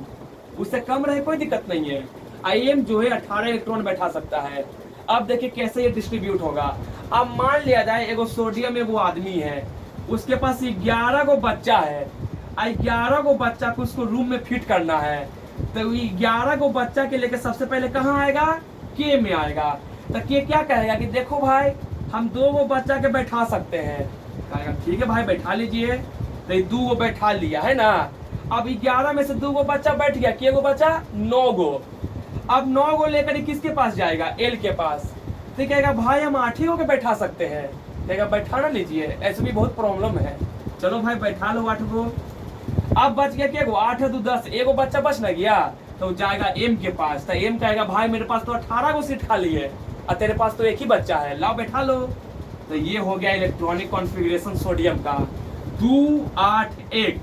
उससे कम रहे कोई दिक्कत नहीं है। IM जो है 18 इलेक्ट्रॉन बैठा सकता है। अब देखिए कैसे ये डिस्ट्रीब्यूट होगा। अब मान लिया जाए एगो सोडियम एगो आदमी है, उसके पास 11 गो बच्चा है, 11 गो बच्चा को उसको रूम में फिट करना है। तो 11 गो बच्चा के लेकर सबसे पहले कहाँ आएगा? K में आएगा। तो K क्या कहेगा कि देखो भाई हम 2 गो बच्चा के बैठा सकते हैं। कहेगा ठीक है भाई बैठा लीजिए। तो 2 गो बैठा लिया, है ना। अब 11 में से 2 गो बच्चा बैठ गया, K गो बच्चा 9 गो। अब 9 गो लेकर किसके पास जाएगा? L के पास। तो कहेगा भाई हम 8 ही गो के बैठा सकते हैं। कहेगा बैठा ना लीजिए, ऐसे भी बहुत प्रॉब्लम है, चलो भाई बैठा लो 8 गो। अब बच गया क्या? 8 है 2 10, एगो बच्चा बच न गया, तो जाएगा M के पास। तो M कहेगा भाई मेरे पास तो 18 गो सीट खाली है, और तेरे पास तो एक ही बच्चा है, लाओ बैठा लो। तो ये हो गया इलेक्ट्रॉनिक कॉन्फ़िगरेशन सोडियम का 2, 8, 1।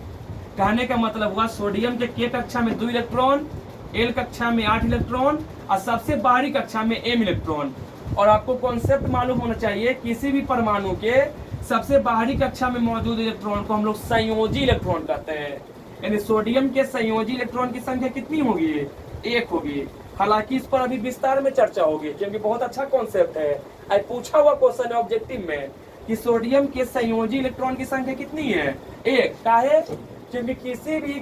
कहने का मतलब हुआ सोडियम के K कक्षा में 2 इलेक्ट्रॉन, L कक्षा में 8 इलेक्ट्रॉन, और सबसे बाहरी कक्षा में M इलेक्ट्रॉन। और आपको कॉन्सेप्ट मालूम होना चाहिए, किसी भी परमाणु के सबसे बाहरी कक्षा में मौजूद इलेक्ट्रॉन को हम लोग संयोजी इलेक्ट्रॉन कहते हैं। यानी सोडियम के संयोजी इलेक्ट्रॉन की संख्या कितनी होगी? 1 होगी। हालांकि इस पर अभी विस्तार में चर्चा होगी, क्योंकि बहुत अच्छा कॉन्सेप्ट है, आज पूछा हुआ क्वेश्चन है ऑब्जेक्टिव में। कि सोडियम के संयोजी इलेक्ट्रॉन की संख्या कितनी है, एक। काहे? क्योंकि किसी भी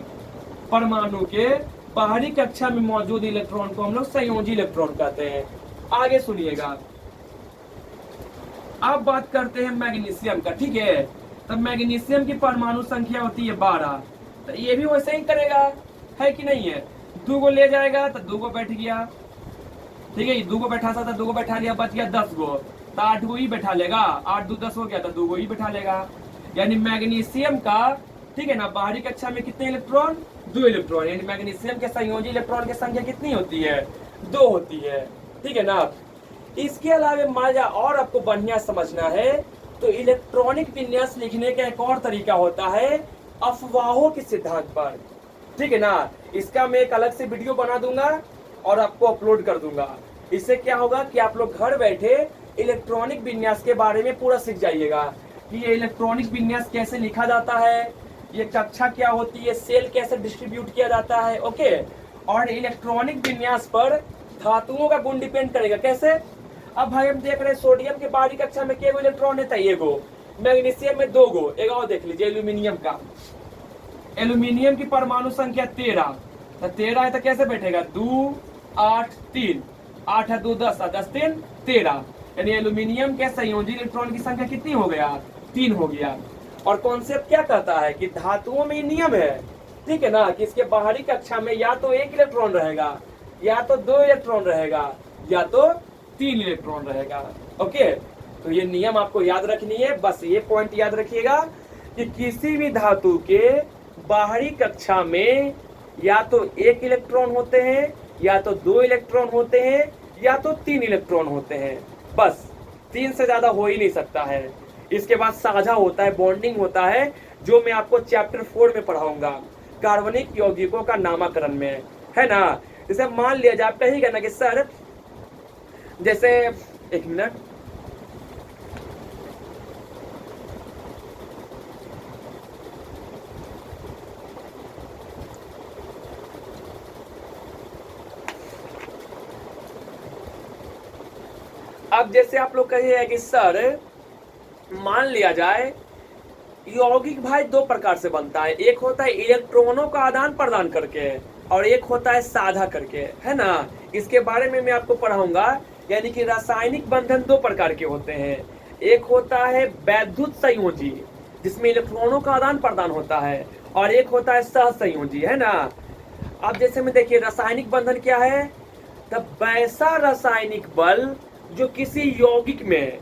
परमाणु के बाहरी कक्षा में मौजूद इलेक्ट्रॉन को हम लोग संयोजी इलेक्ट्रॉन कहते हैं। आगे सुनिएगा, अब बात करते हैं मैग्नीशियम का, ठीक है। तब मैग्नीशियम की परमाणु संख्या होती है 12। तो ये भी वैसे ही करेगा, है कि नहीं है? 2 को ले जाएगा तो 2 को बैठ गया, ठीक है। 2 को बैठा था, 2 को बैठा लिया, बच गया 10 गो, तो 8 गो ही बैठा लेगा। 8 2 10 हो गया, तो 2 गो ही बैठा लेगा। यानी मैग्नीशियम का, ठीक है ना, बाहरी कक्षा में कितने इलेक्ट्रॉन, 2 इलेक्ट्रॉन। यानी मैग्नीशियम के संयोजी इलेक्ट्रॉन की संख्या कितनी होती है, 2 होती है, ठीक है ना। इसके अलावा मजा और आपको बढ़िया समझना है तो इलेक्ट्रॉनिक विन्यास लिखने का एक और तरीका होता है अफवाहों के सिद्धांत पर, ठीक है ना। इसका मैं एक अलग से वीडियो बना दूंगा और आपको अपलोड कर दूंगा। इससे क्या होगा कि आप लोग घर बैठे इलेक्ट्रॉनिक विन्यास के बारे में पूरा सीख जाइएगा कि ये इलेक्ट्रॉनिक विन्यास कैसे लिखा जाता है, ये कक्षा क्या होती है, सेल कैसे डिस्ट्रीब्यूट किया जाता है, ओके। और इलेक्ट्रॉनिक विन्यास पर धातुओं का गुण डिपेंड करेगा। कैसे? अब भाई हम देख रहे हैं सोडियम के बाहरी कक्षा में केगो इलेक्ट्रॉन है, एक गो। मैग्नीशियम में 2 गो। एक और देख लीजिए एल्यूमिनियम का, एल्यूमिनियम की परमाणु संख्या 13। तो 13 है तो कैसे बैठेगा, 2 8 3, 8 है 2 10, 10 3 13। यानी एल्यूमिनियम के संयोजी इलेक्ट्रॉन की संख्या कितनी हो गया, 3 हो गया। और कॉन्सेप्ट क्या कहता है कि धातुओं में नियम है, ठीक है ना, कि इसके बाहरी कक्षा में या तो 1 इलेक्ट्रॉन रहेगा, या तो 2 इलेक्ट्रॉन रहेगा, या तो 3 इलेक्ट्रॉन रहेगा, ओके। तो ये नियम आपको याद रखनी है। बस ये पॉइंट याद रखिएगा कि किसी भी धातु के बाहरी कक्षा में या तो 1 इलेक्ट्रॉन होते हैं, या तो 2 इलेक्ट्रॉन होते हैं, या तो 3 इलेक्ट्रॉन होते हैं। बस 3 से ज्यादा हो ही नहीं सकता है। इसके बाद साझा होता है, बॉन्डिंग होता है, जो मैं आपको चैप्टर 4 में पढ़ाऊंगा कार्बनिक यौगिकों का नामकरण में, है ना। जैसे मान लिया जाए, आप कहिएगा ना कि सर, जैसे एक मिनट, अब जैसे आप लोग कहिएगा कि सर मान लिया जाए यौगिक भाई 2 प्रकार से बनता है, एक होता है इलेक्ट्रॉनों का आदान प्रदान करके और एक होता है साझा करके, है ना। इसके बारे में मैं आपको पढ़ाऊंगा। यानी कि रासायनिक बंधन 2 प्रकार के होते हैं, एक होता है वैद्युत संयोजी जिसमें इलेक्ट्रॉनों का आदान प्रदान होता है, और एक होता है सहसंयोजी, है ना। अब जैसे में देखिए रासायनिक बंधन क्या है, तब वैसा रासायनिक बल जो किसी यौगिक में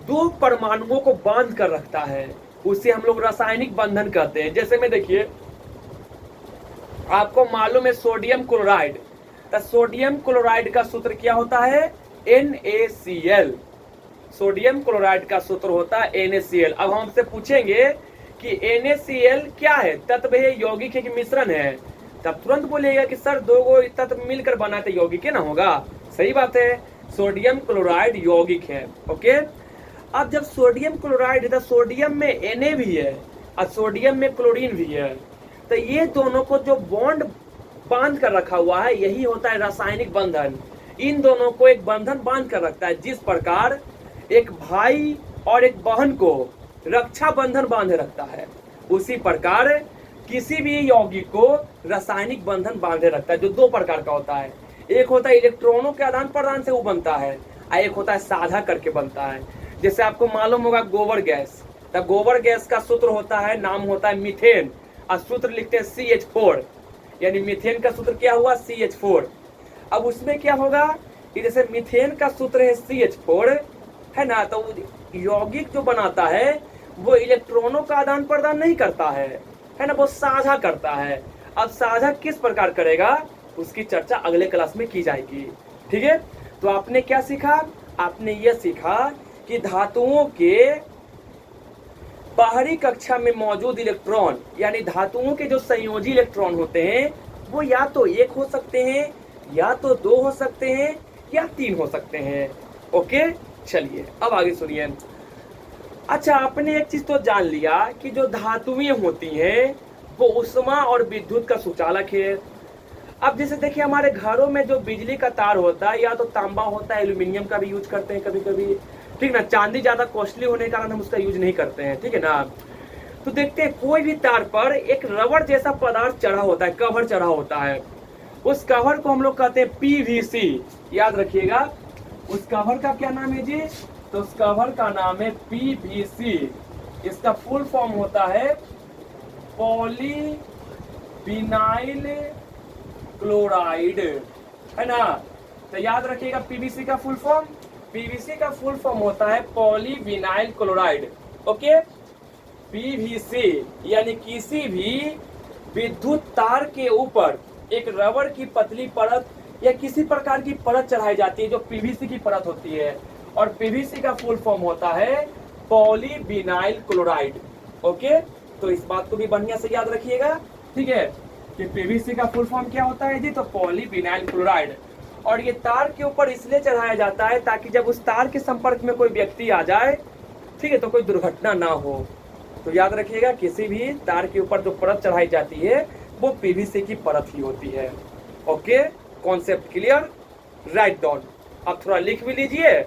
2 परमाणुओं को बांध कर रखता है उसे हम लोग रासायनिक बंधन कहते हैं। जैसे में देखिए आपको मालूम है सोडियम क्लोराइड, तो सोडियम क्लोराइड का सूत्र क्या होता है, NaCl। सोडियम क्लोराइड का सूत्र होता है NaCl। अब हमसे पूछेंगे कि NaCl क्या है, तत्व है, यौगिक है कि मिश्रण है, तब तुरंत बोलिएगा कि सर 2 गो तत्व मिलकर बना तो यौगिक ना होगा। सही बात है, सोडियम क्लोराइड यौगिक है, ओके। अब जब सोडियम क्लोराइड है तो सोडियम में Na भी है और सोडियम में क्लोरीन भी है, तो ये दोनों को जो बॉन्ड बांध कर रखा हुआ है यही होता है रासायनिक बंधन। इन दोनों को एक बंधन बांध कर रखता है, जिस प्रकार एक भाई और एक बहन को रक्षा बंधन बांधे रखता है, उसी प्रकार किसी भी यौगिक को रासायनिक बंधन बांधे रखता है, जो 2 प्रकार का होता है। एक होता है इलेक्ट्रॉनों के आदान प्रदान से वो बनता है, और एक होता है साझा करके बनता है। जैसे आपको मालूम होगा गोबर गैस, तो गोबर गैस का सूत्र होता है, नाम होता है मीथेन, और सूत्र लिखते हैं CH4। यानी मीथेन का सूत्र क्या हुआ, CH4। अब उसमें क्या होगा कि जैसे मीथेन का सूत्र है CH4, है ना, तो यौगिक जो बनाता है वो इलेक्ट्रॉनों का आदान प्रदान नहीं करता है ना, वो साझा करता है। अब साझा किस प्रकार करेगा उसकी चर्चा अगले क्लास में की जाएगी, ठीक है। तो आपने क्या सीखा, आपने यह सीखा कि धातुओं के बाहरी कक्षा में मौजूद इलेक्ट्रॉन, यानी धातुओं के जो संयोजी इलेक्ट्रॉन होते हैं वो या तो 1 हो सकते हैं, या तो 2 हो सकते हैं, या 3 हो सकते हैं, ओके। चलिए अब आगे सुनिए। अच्छा, आपने एक चीज तो जान लिया कि जो धातुएं होती हैं वो उष्मा और विद्युत का सुचालक है। अब जैसे देखिए हमारे घरों में जो बिजली का तार होता है या तो तांबा होता है, एल्यूमिनियम का भी यूज करते हैं कभी कभी, ठीक ना। चांदी ज्यादा कॉस्टली होने के कारण हम उसका यूज नहीं करते हैं, ठीक है ना। तो देखते हैं कोई भी तार पर एक रबर जैसा पदार्थ चढ़ा होता है, कवर चढ़ा होता है। उस कवर को हम लोग कहते हैं पीवीसी। याद रखिएगा, उस कवर का क्या नाम है जी? तो उस कवर का नाम है पीवीसी। इसका फुल फॉर्म होता है पॉली विनाइल क्लोराइड, है ना। तो याद रखिएगा पीवीसी का फुल फॉर्म, पीवीसी का फुल फॉर्म होता है poly vinyl chloride. Okay, PVC यानी किसी भी विद्युत तार के ऊपर एक रबर की पतली परत या किसी प्रकार की परत चढ़ाई जाती है जो पीवीसी की परत होती है, और पीवीसी का फुल फॉर्म होता है पॉलीविनाइल क्लोराइड। ओके, तो इस बात को भी बढ़िया से याद रखिएगा, ठीक है, कि पीवीसी का फुल फॉर्म क्या होता है जी? तो पॉलीविनाइल क्लोराइड। और ये तार के ऊपर इसलिए चढ़ाया जाता है ताकि जब उस तार के संपर्क में कोई व्यक्ति आ जाए, ठीक है, तो कोई दुर्घटना ना हो। तो याद रखिएगा किसी भी तार के ऊपर जो परत चढ़ाई जाती है वो पीवीसी की परत ही होती है। Okay, concept clear? Write down. अब थोड़ा लिख भी लीजिए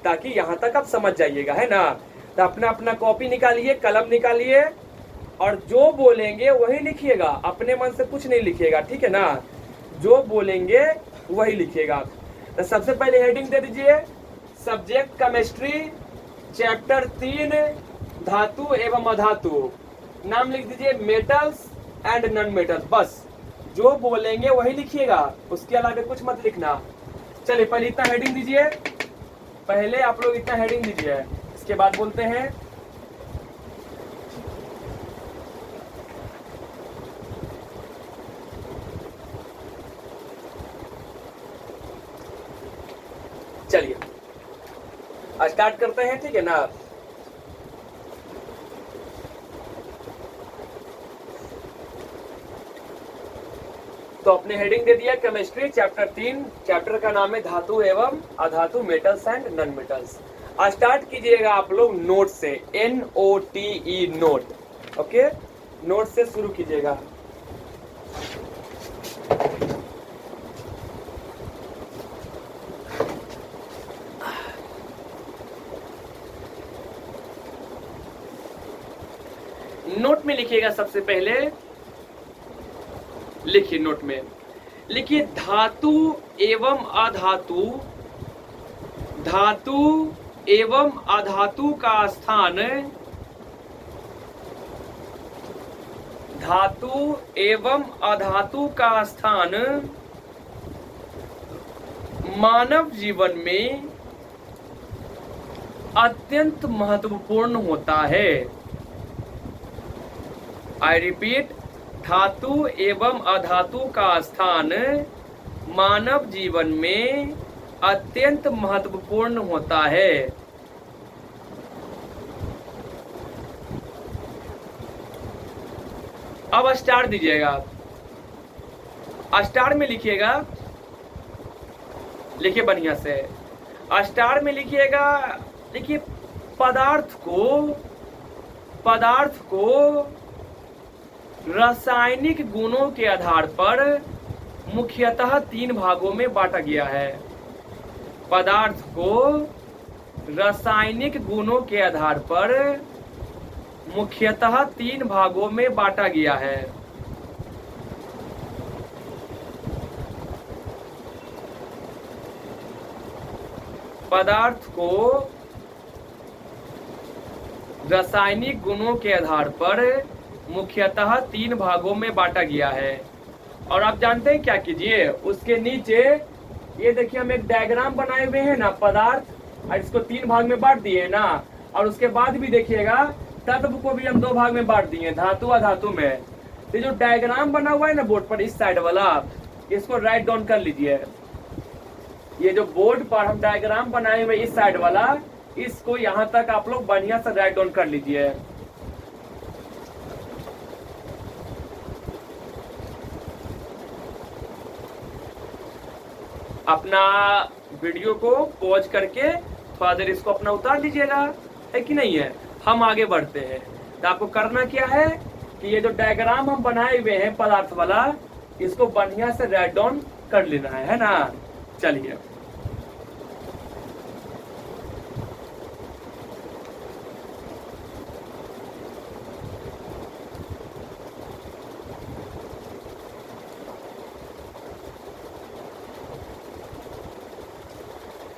ताकि यहाँ तक आप समझ जाइएगा, है ना। तो अपना अपना कॉपी निकालिए, कलम निकालिए, और जो बोलेंगे वही लिखिएगा, अपने मन से कुछ नहीं लिखिएगा, ठीक है ना। जो बोलेंगे वही लिखिएगा। तो सबसे पहले हेडिंग दे दीजिए, सब्जेक्ट केमिस्ट्री, चैप्टर 3 धातु एवं अधातु। नाम लिख दीजिए मेटल्स एंड नॉन मेटल्स। बस जो बोलेंगे वही लिखिएगा, उसके अलावा कुछ मत लिखना। चलिए पहले इतना हेडिंग दीजिए, पहले आप लोग इतना हेडिंग दीजिए, इसके बाद बोलते हैं। चलिए स्टार्ट करते हैं, ठीक है ना। तो अपने हेडिंग दे दिया केमिस्ट्री चैप्टर 3, चैप्टर का नाम है धातु एवं अधातु, metals and non metals. Start कीजिएगा आप लोग नोट से, NOTE नोट। ओके, नोट से शुरू कीजिएगा। नोट में लिखिएगा, सबसे पहले लिखिए, नोट में लिखिए धातु एवं अधातु, धातु एवं अधातु का स्थान, धातु एवं अधातु का स्थान मानव जीवन में अत्यंत महत्वपूर्ण होता है। आई रिपीट, धातु एवं अधातु का स्थान मानव जीवन में अत्यंत महत्वपूर्ण होता है। अब स्टार दीजिएगा, स्टार में लिखिएगा, लिखिए बढ़िया से, स्टार में लिखिएगा, लिखिए पदार्थ को रासायनिक गुणों के आधार पर मुख्यतः 3 भागों में बांटा गया है। पदार्थ को रासायनिक गुणों के आधार पर मुख्यतः 3 भागों में बांटा गया है। पदार्थ को रासायनिक गुणों के आधार पर मुख्यतः 3 भागों में बांटा गया है। और आप जानते हैं क्या कीजिए, उसके नीचे ये देखिए हम एक डायग्राम बनाए हुए हैं ना, पदार्थ, और इसको 3 भाग में बांट दिए ना। और उसके बाद भी देखिएगा तत्व को भी हम 2 भाग में बांट दिए, धातु अधातु में। ये जो डायग्राम बना हुआ है ना बोर्ड पर, इस साइड वाला, इसको राइट डाउन कर लीजिए। ये जो बोर्ड पर हम डायग्राम बनाए हुए इस साइड वाला, इसको यहाँ तक आप लोग बढ़िया से राइट डाउन कर लीजिए। अपना वीडियो को पॉज करके थोड़ा देर इसको अपना उतार लीजिएगा, है कि नहीं है। हम आगे बढ़ते हैं। तो आपको करना क्या है कि ये जो डायग्राम हम बनाए हुए हैं पदार्थ वाला, इसको बढ़िया से राइट डाउन कर लेना है ना। चलिए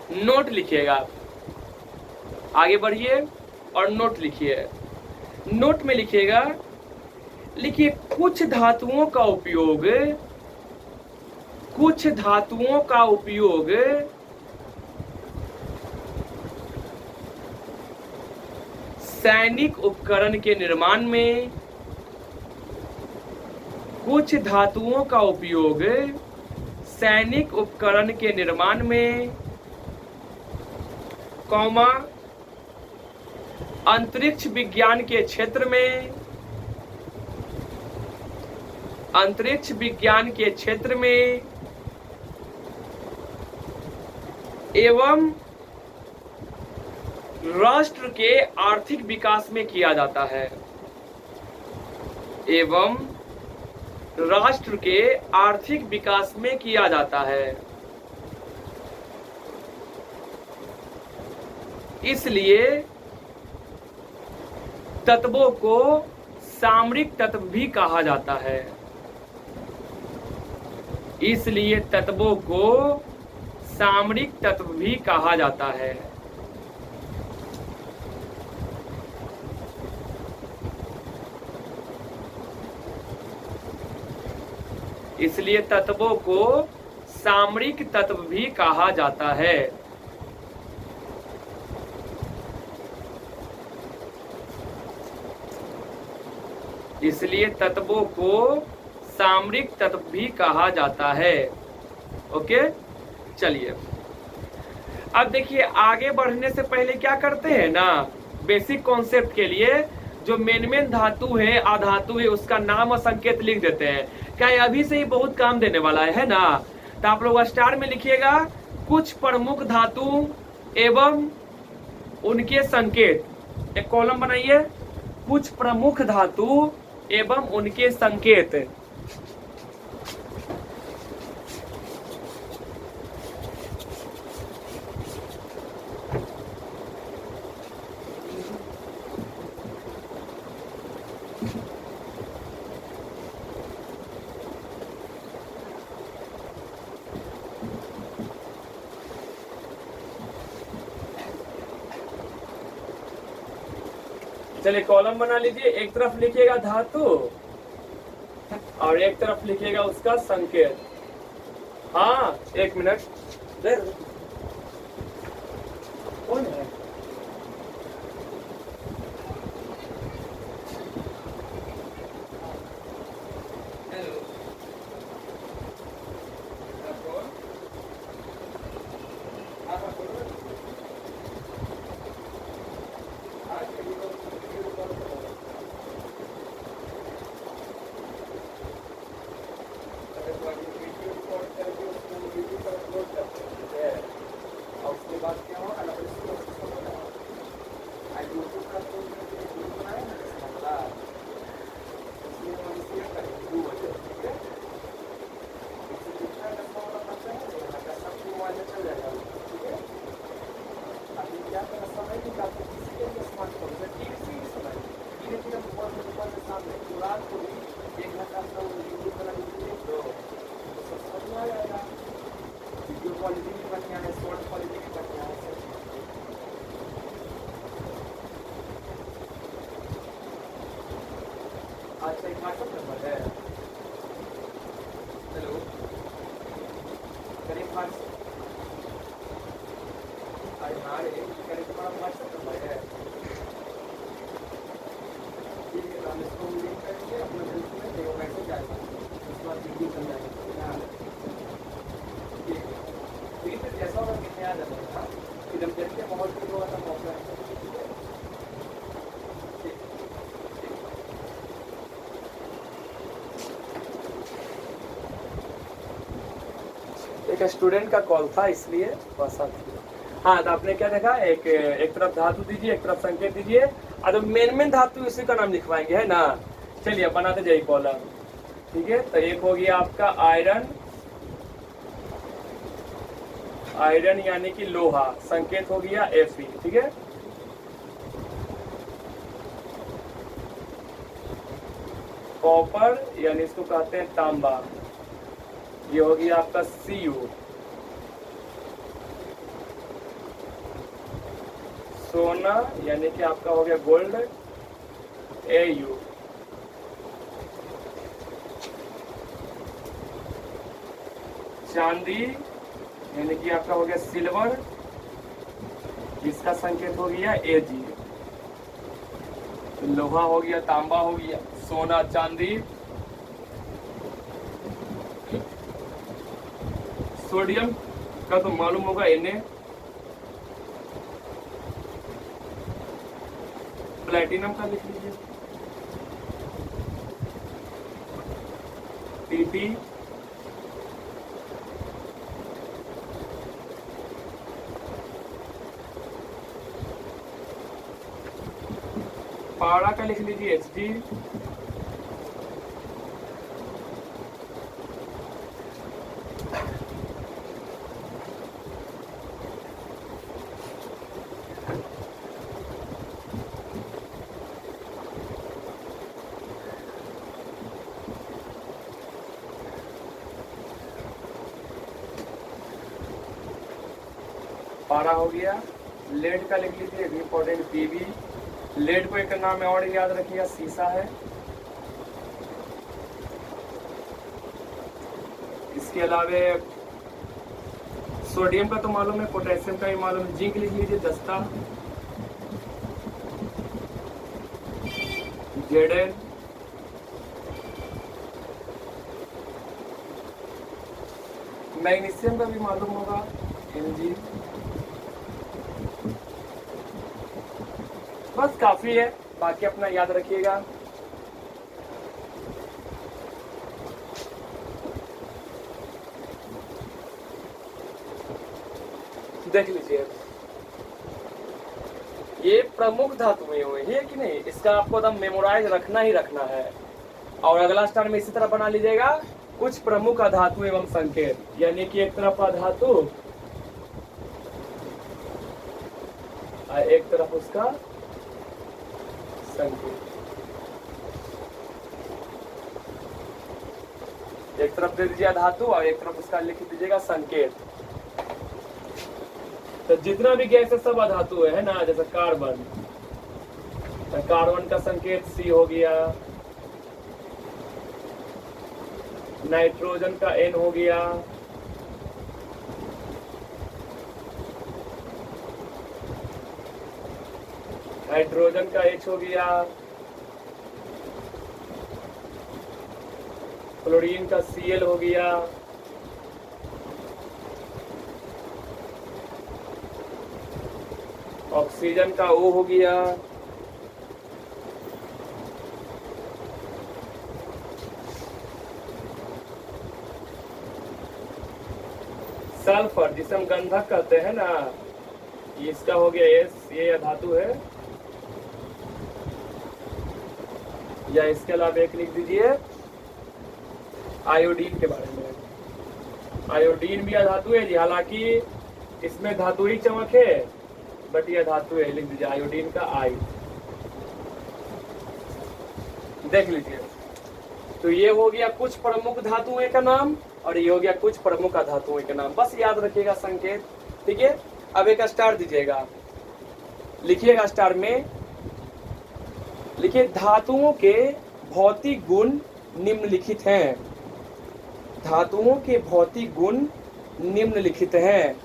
नोट लिखिएगा, आगे बढ़िए और नोट लिखिए। नोट में लिखिएगा, लिखिए कुछ धातुओं का उपयोग, कुछ धातुओं का उपयोग सैनिक उपकरण के निर्माण में, कुछ धातुओं का उपयोग सैनिक उपकरण के निर्माण में, कौमा अंतरिक्ष विज्ञान के क्षेत्र में, अंतरिक्ष विज्ञान के क्षेत्र में एवं राष्ट्र के आर्थिक विकास में किया जाता है, एवं राष्ट्र के आर्थिक विकास में किया जाता है। इसलिए तत्वों को सामरिक तत्व भी कहा जाता है, इसलिए तत्वों को सामरिक तत्व भी कहा जाता है। इसलिए तत्वों को सामरिक तत्व भी कहा जाता है। इसलिए तत्वों को सामरिक तत्व भी कहा जाता है। ओके, चलिए अब देखिए, आगे बढ़ने से पहले क्या करते हैं ना, बेसिक कॉन्सेप्ट के लिए जो मेन धातु है, अधातु है, उसका नाम और संकेत लिख देते हैं। क्या अभी से ही बहुत काम देने वाला है ना। तो आप लोग स्टार में लिखिएगा, कुछ प्रमुख धातु एवं उनके संकेत। एक कॉलम बनाइए, कुछ प्रमुख धातु एवं उनके संकेत। चलिए कॉलम बना लीजिए, एक तरफ लिखिएगा धातु और एक तरफ लिखिएगा उसका संकेत। हाँ, एक मिनट, कौन है? अच्छा, एक व्हाट्सएप नंबर है। हेलो, करीब तुम्हारा व्हाट्सएप नंबर है। ठीक है, हम इसको लिंक करके अपना ग्रुप में देखो मैसेज आएगा, उसके बाद वीडियो चल जाएगा। ठीक है, ठीक है, जैसा होगा कितने आ जाता है, फिर हम देखते हैं बहुत कुछ होगा तो मौका है। एक स्टूडेंट का कॉल था इसलिए बस। हाँ, तो आपने क्या देखा, एक तरफ धातु दीजिए, एक तरफ संकेत दीजिए, और मेन धातु इसी का नाम लिखवाएंगे, है ना। चलिए बनाते जाइए कॉलम। ठीक है, तो एक हो गया आपका आयरन, आयरन यानी कि लोहा, संकेत हो गया Fe। ठीक है, कॉपर यानी इसको कहते हैं तांबा, ये हो गया आपका Cu। सोना यानी कि आपका हो गया गोल्ड, AU। चांदी यानी कि आपका हो गया सिल्वर, इसका संकेत हो गया AG। लोहा हो गया, तांबा हो गया, सोना, चांदी। सोडियम का तो मालूम होगा Na। प्लेटिनम का लिख लीजिए PP। पारा का लिख लीजिए Hg। पारा हो गया। लेड का लिख लीजिए इंपॉर्टेंट Pb। लेड को एक नाम और याद रखिएगा, शीशा है। इसके अलावे सोडियम का तो मालूम है, पोटेशियम का भी मालूम है। जिंक लिख लीजिए दस्ता, Zn। मैग्नीशियम का भी मालूम होगा, Mg। बस काफी है, बाकी अपना याद रखिएगा। देख लीजिए, ये प्रमुख धातुएं हुई है कि नहीं, इसका आपको एकदम मेमोराइज रखना ही रखना है। और अगला स्टार में इसी तरह बना लीजिएगा, कुछ प्रमुख अधातु एवं संकेत, यानी कि एक तरफ अधातु और एक तरफ उसका संकेत। एक तरफ दे दीजिए धातु और एक तरफ उसका लिख दीजिएगा संकेत। तो जितना भी गैस है सब अधातु है ना, जैसे कार्बन, तो कार्बन का संकेत C हो गया। नाइट्रोजन का N हो गया। हाइड्रोजन का H हो गया। क्लोरीन का Cl हो गया। ऑक्सीजन का O हो गया। सल्फर जिसे हम गंधक कहते हैं ना, इसका हो गया S, ये धातु है। या इसके अलावा एक लिख दीजिए आयोडीन के बारे में। आयोडीन भी अधातु है जी, हालांकि इसमें धातु ही चमक है, बट ये धातु है, लिख दीजिए आयोडीन का I। देख लीजिए, तो ये हो गया कुछ प्रमुख धातुओं का नाम और ये हो गया कुछ प्रमुख अधातुओं के नाम। बस याद रखिएगा संकेत, ठीक है। अब एक स्टार दीजिएगा, लिखिएगा स्टार में, लिखिए धातुओं के भौतिक गुण निम्नलिखित हैं। धातुओं के भौतिक गुण निम्नलिखित हैं।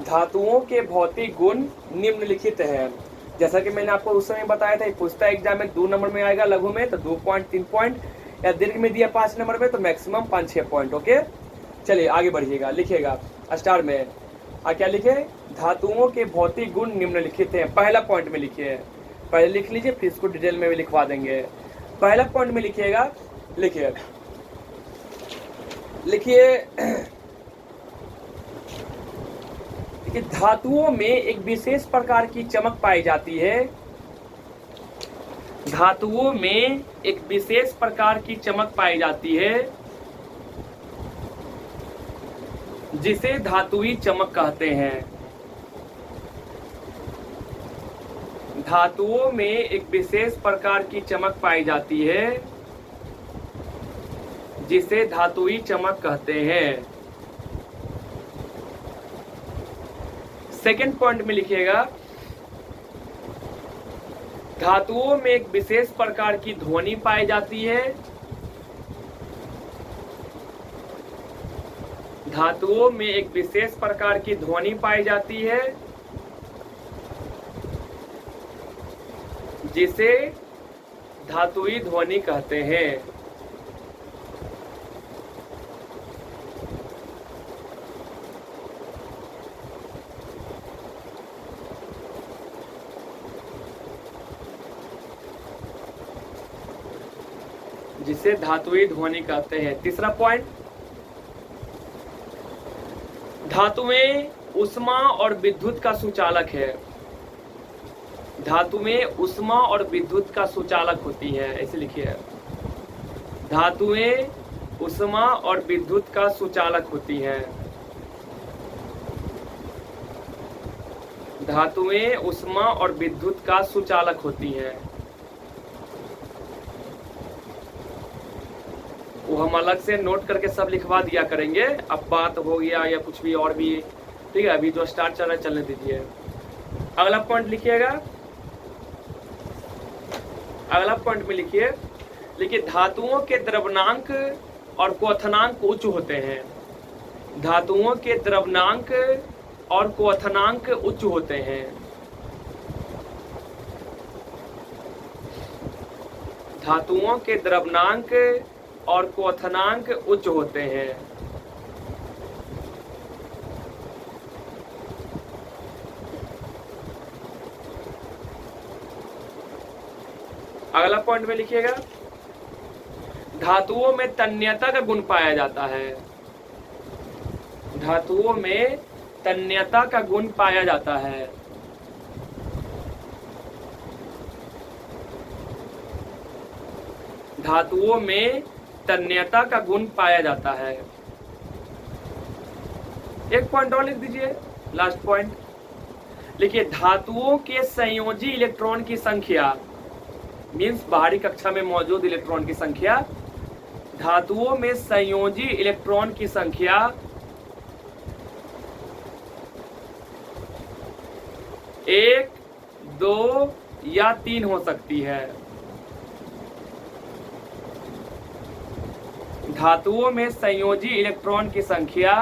धातुओं के भौतिक गुण निम्नलिखित हैं। जैसा कि मैंने आपको उस समय बताया था, पूछता एग्जाम में 2 नंबर में आएगा, लघु में तो 2 पॉइंट 3 पॉइंट, या दीर्घ में दिया 5 नंबर में तो मैक्सिमम 5-6 पॉइंट। ओके, चलिए आगे बढ़िएगा, लिखिएगा स्टार में। क्या लिखे, धातुओं के भौतिक गुण निम्नलिखित हैं। पहला पॉइंट में लिखिए, पहले लिख लीजिए, फिर इसको डिटेल में भी लिखवा देंगे। पहला पॉइंट में लिखिएगा, लिखिए लिखिए कि धातुओं में एक विशेष प्रकार की चमक पाई जाती है। धातुओं में एक विशेष प्रकार की चमक पाई जाती है जिसे धातुई चमक कहते हैं। धातुओं में एक विशेष प्रकार की चमक पाई जाती है जिसे धातुई चमक कहते हैं। सेकंड पॉइंट में लिखिएगा, धातुओं में एक विशेष प्रकार की ध्वनि पाई जाती है। धातुओं में एक विशेष प्रकार की ध्वनि पाई जाती है जिसे धातुई ध्वनि कहते हैं। जिसे धातुई ध्वनि कहते हैं। तीसरा पॉइंट, धातुएं ऊष्मा और विद्युत का सुचालक है। धातुएं ऊष्मा और विद्युत का सुचालक होती हैं, ऐसे लिखिए। धातुएं ऊष्मा और विद्युत का सुचालक होती हैं। धातुएं ऊष्मा और विद्युत का सुचालक होती हैं। वो हम अलग से नोट करके सब लिखवा दिया करेंगे। अब बात हो गया या कुछ भी और भी, ठीक है, अभी जो स्टार्ट चल रहा है चलने दीजिए। अगला पॉइंट लिखिएगा। अगला पॉइंट में लिखिए, धातुओं के द्रवनांक और क्वथनांक उच्च होते हैं। धातुओं के द्रवनांक और क्वथनांक उच्च होते हैं। धातुओं के द्रवनांक और क्वथनांक उच्च होते हैं। अगला पॉइंट में लिखिएगा, धातुओं में तन्यता का गुण पाया जाता है। धातुओं में तन्यता का गुण पाया जाता है। धातुओं में तन्यता का गुण पाया जाता है। एक पॉइंट और लिख दीजिए, लास्ट पॉइंट लिखिए, धातुओं के संयोजी इलेक्ट्रॉन की संख्या, मीन्स बाहरी कक्षा में मौजूद इलेक्ट्रॉन की संख्या। धातुओं में संयोजी इलेक्ट्रॉन की संख्या 1, 2 या 3 हो सकती है। धातुओं में संयोजी इलेक्ट्रॉन की संख्या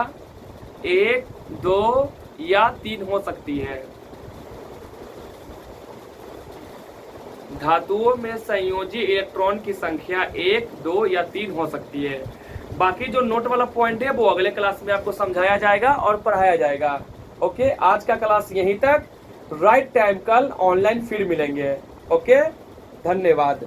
1, 2 या 3 हो सकती है। धातुओं में संयोजी इलेक्ट्रॉन की संख्या 1, 2 या 3 हो सकती है। बाकी जो नोट वाला पॉइंट है वो अगले क्लास में आपको समझाया जाएगा और पढ़ाया जाएगा। ओके, आज का क्लास यहीं तक। राइट टाइम कल ऑनलाइन फिर मिलेंगे। ओके, धन्यवाद।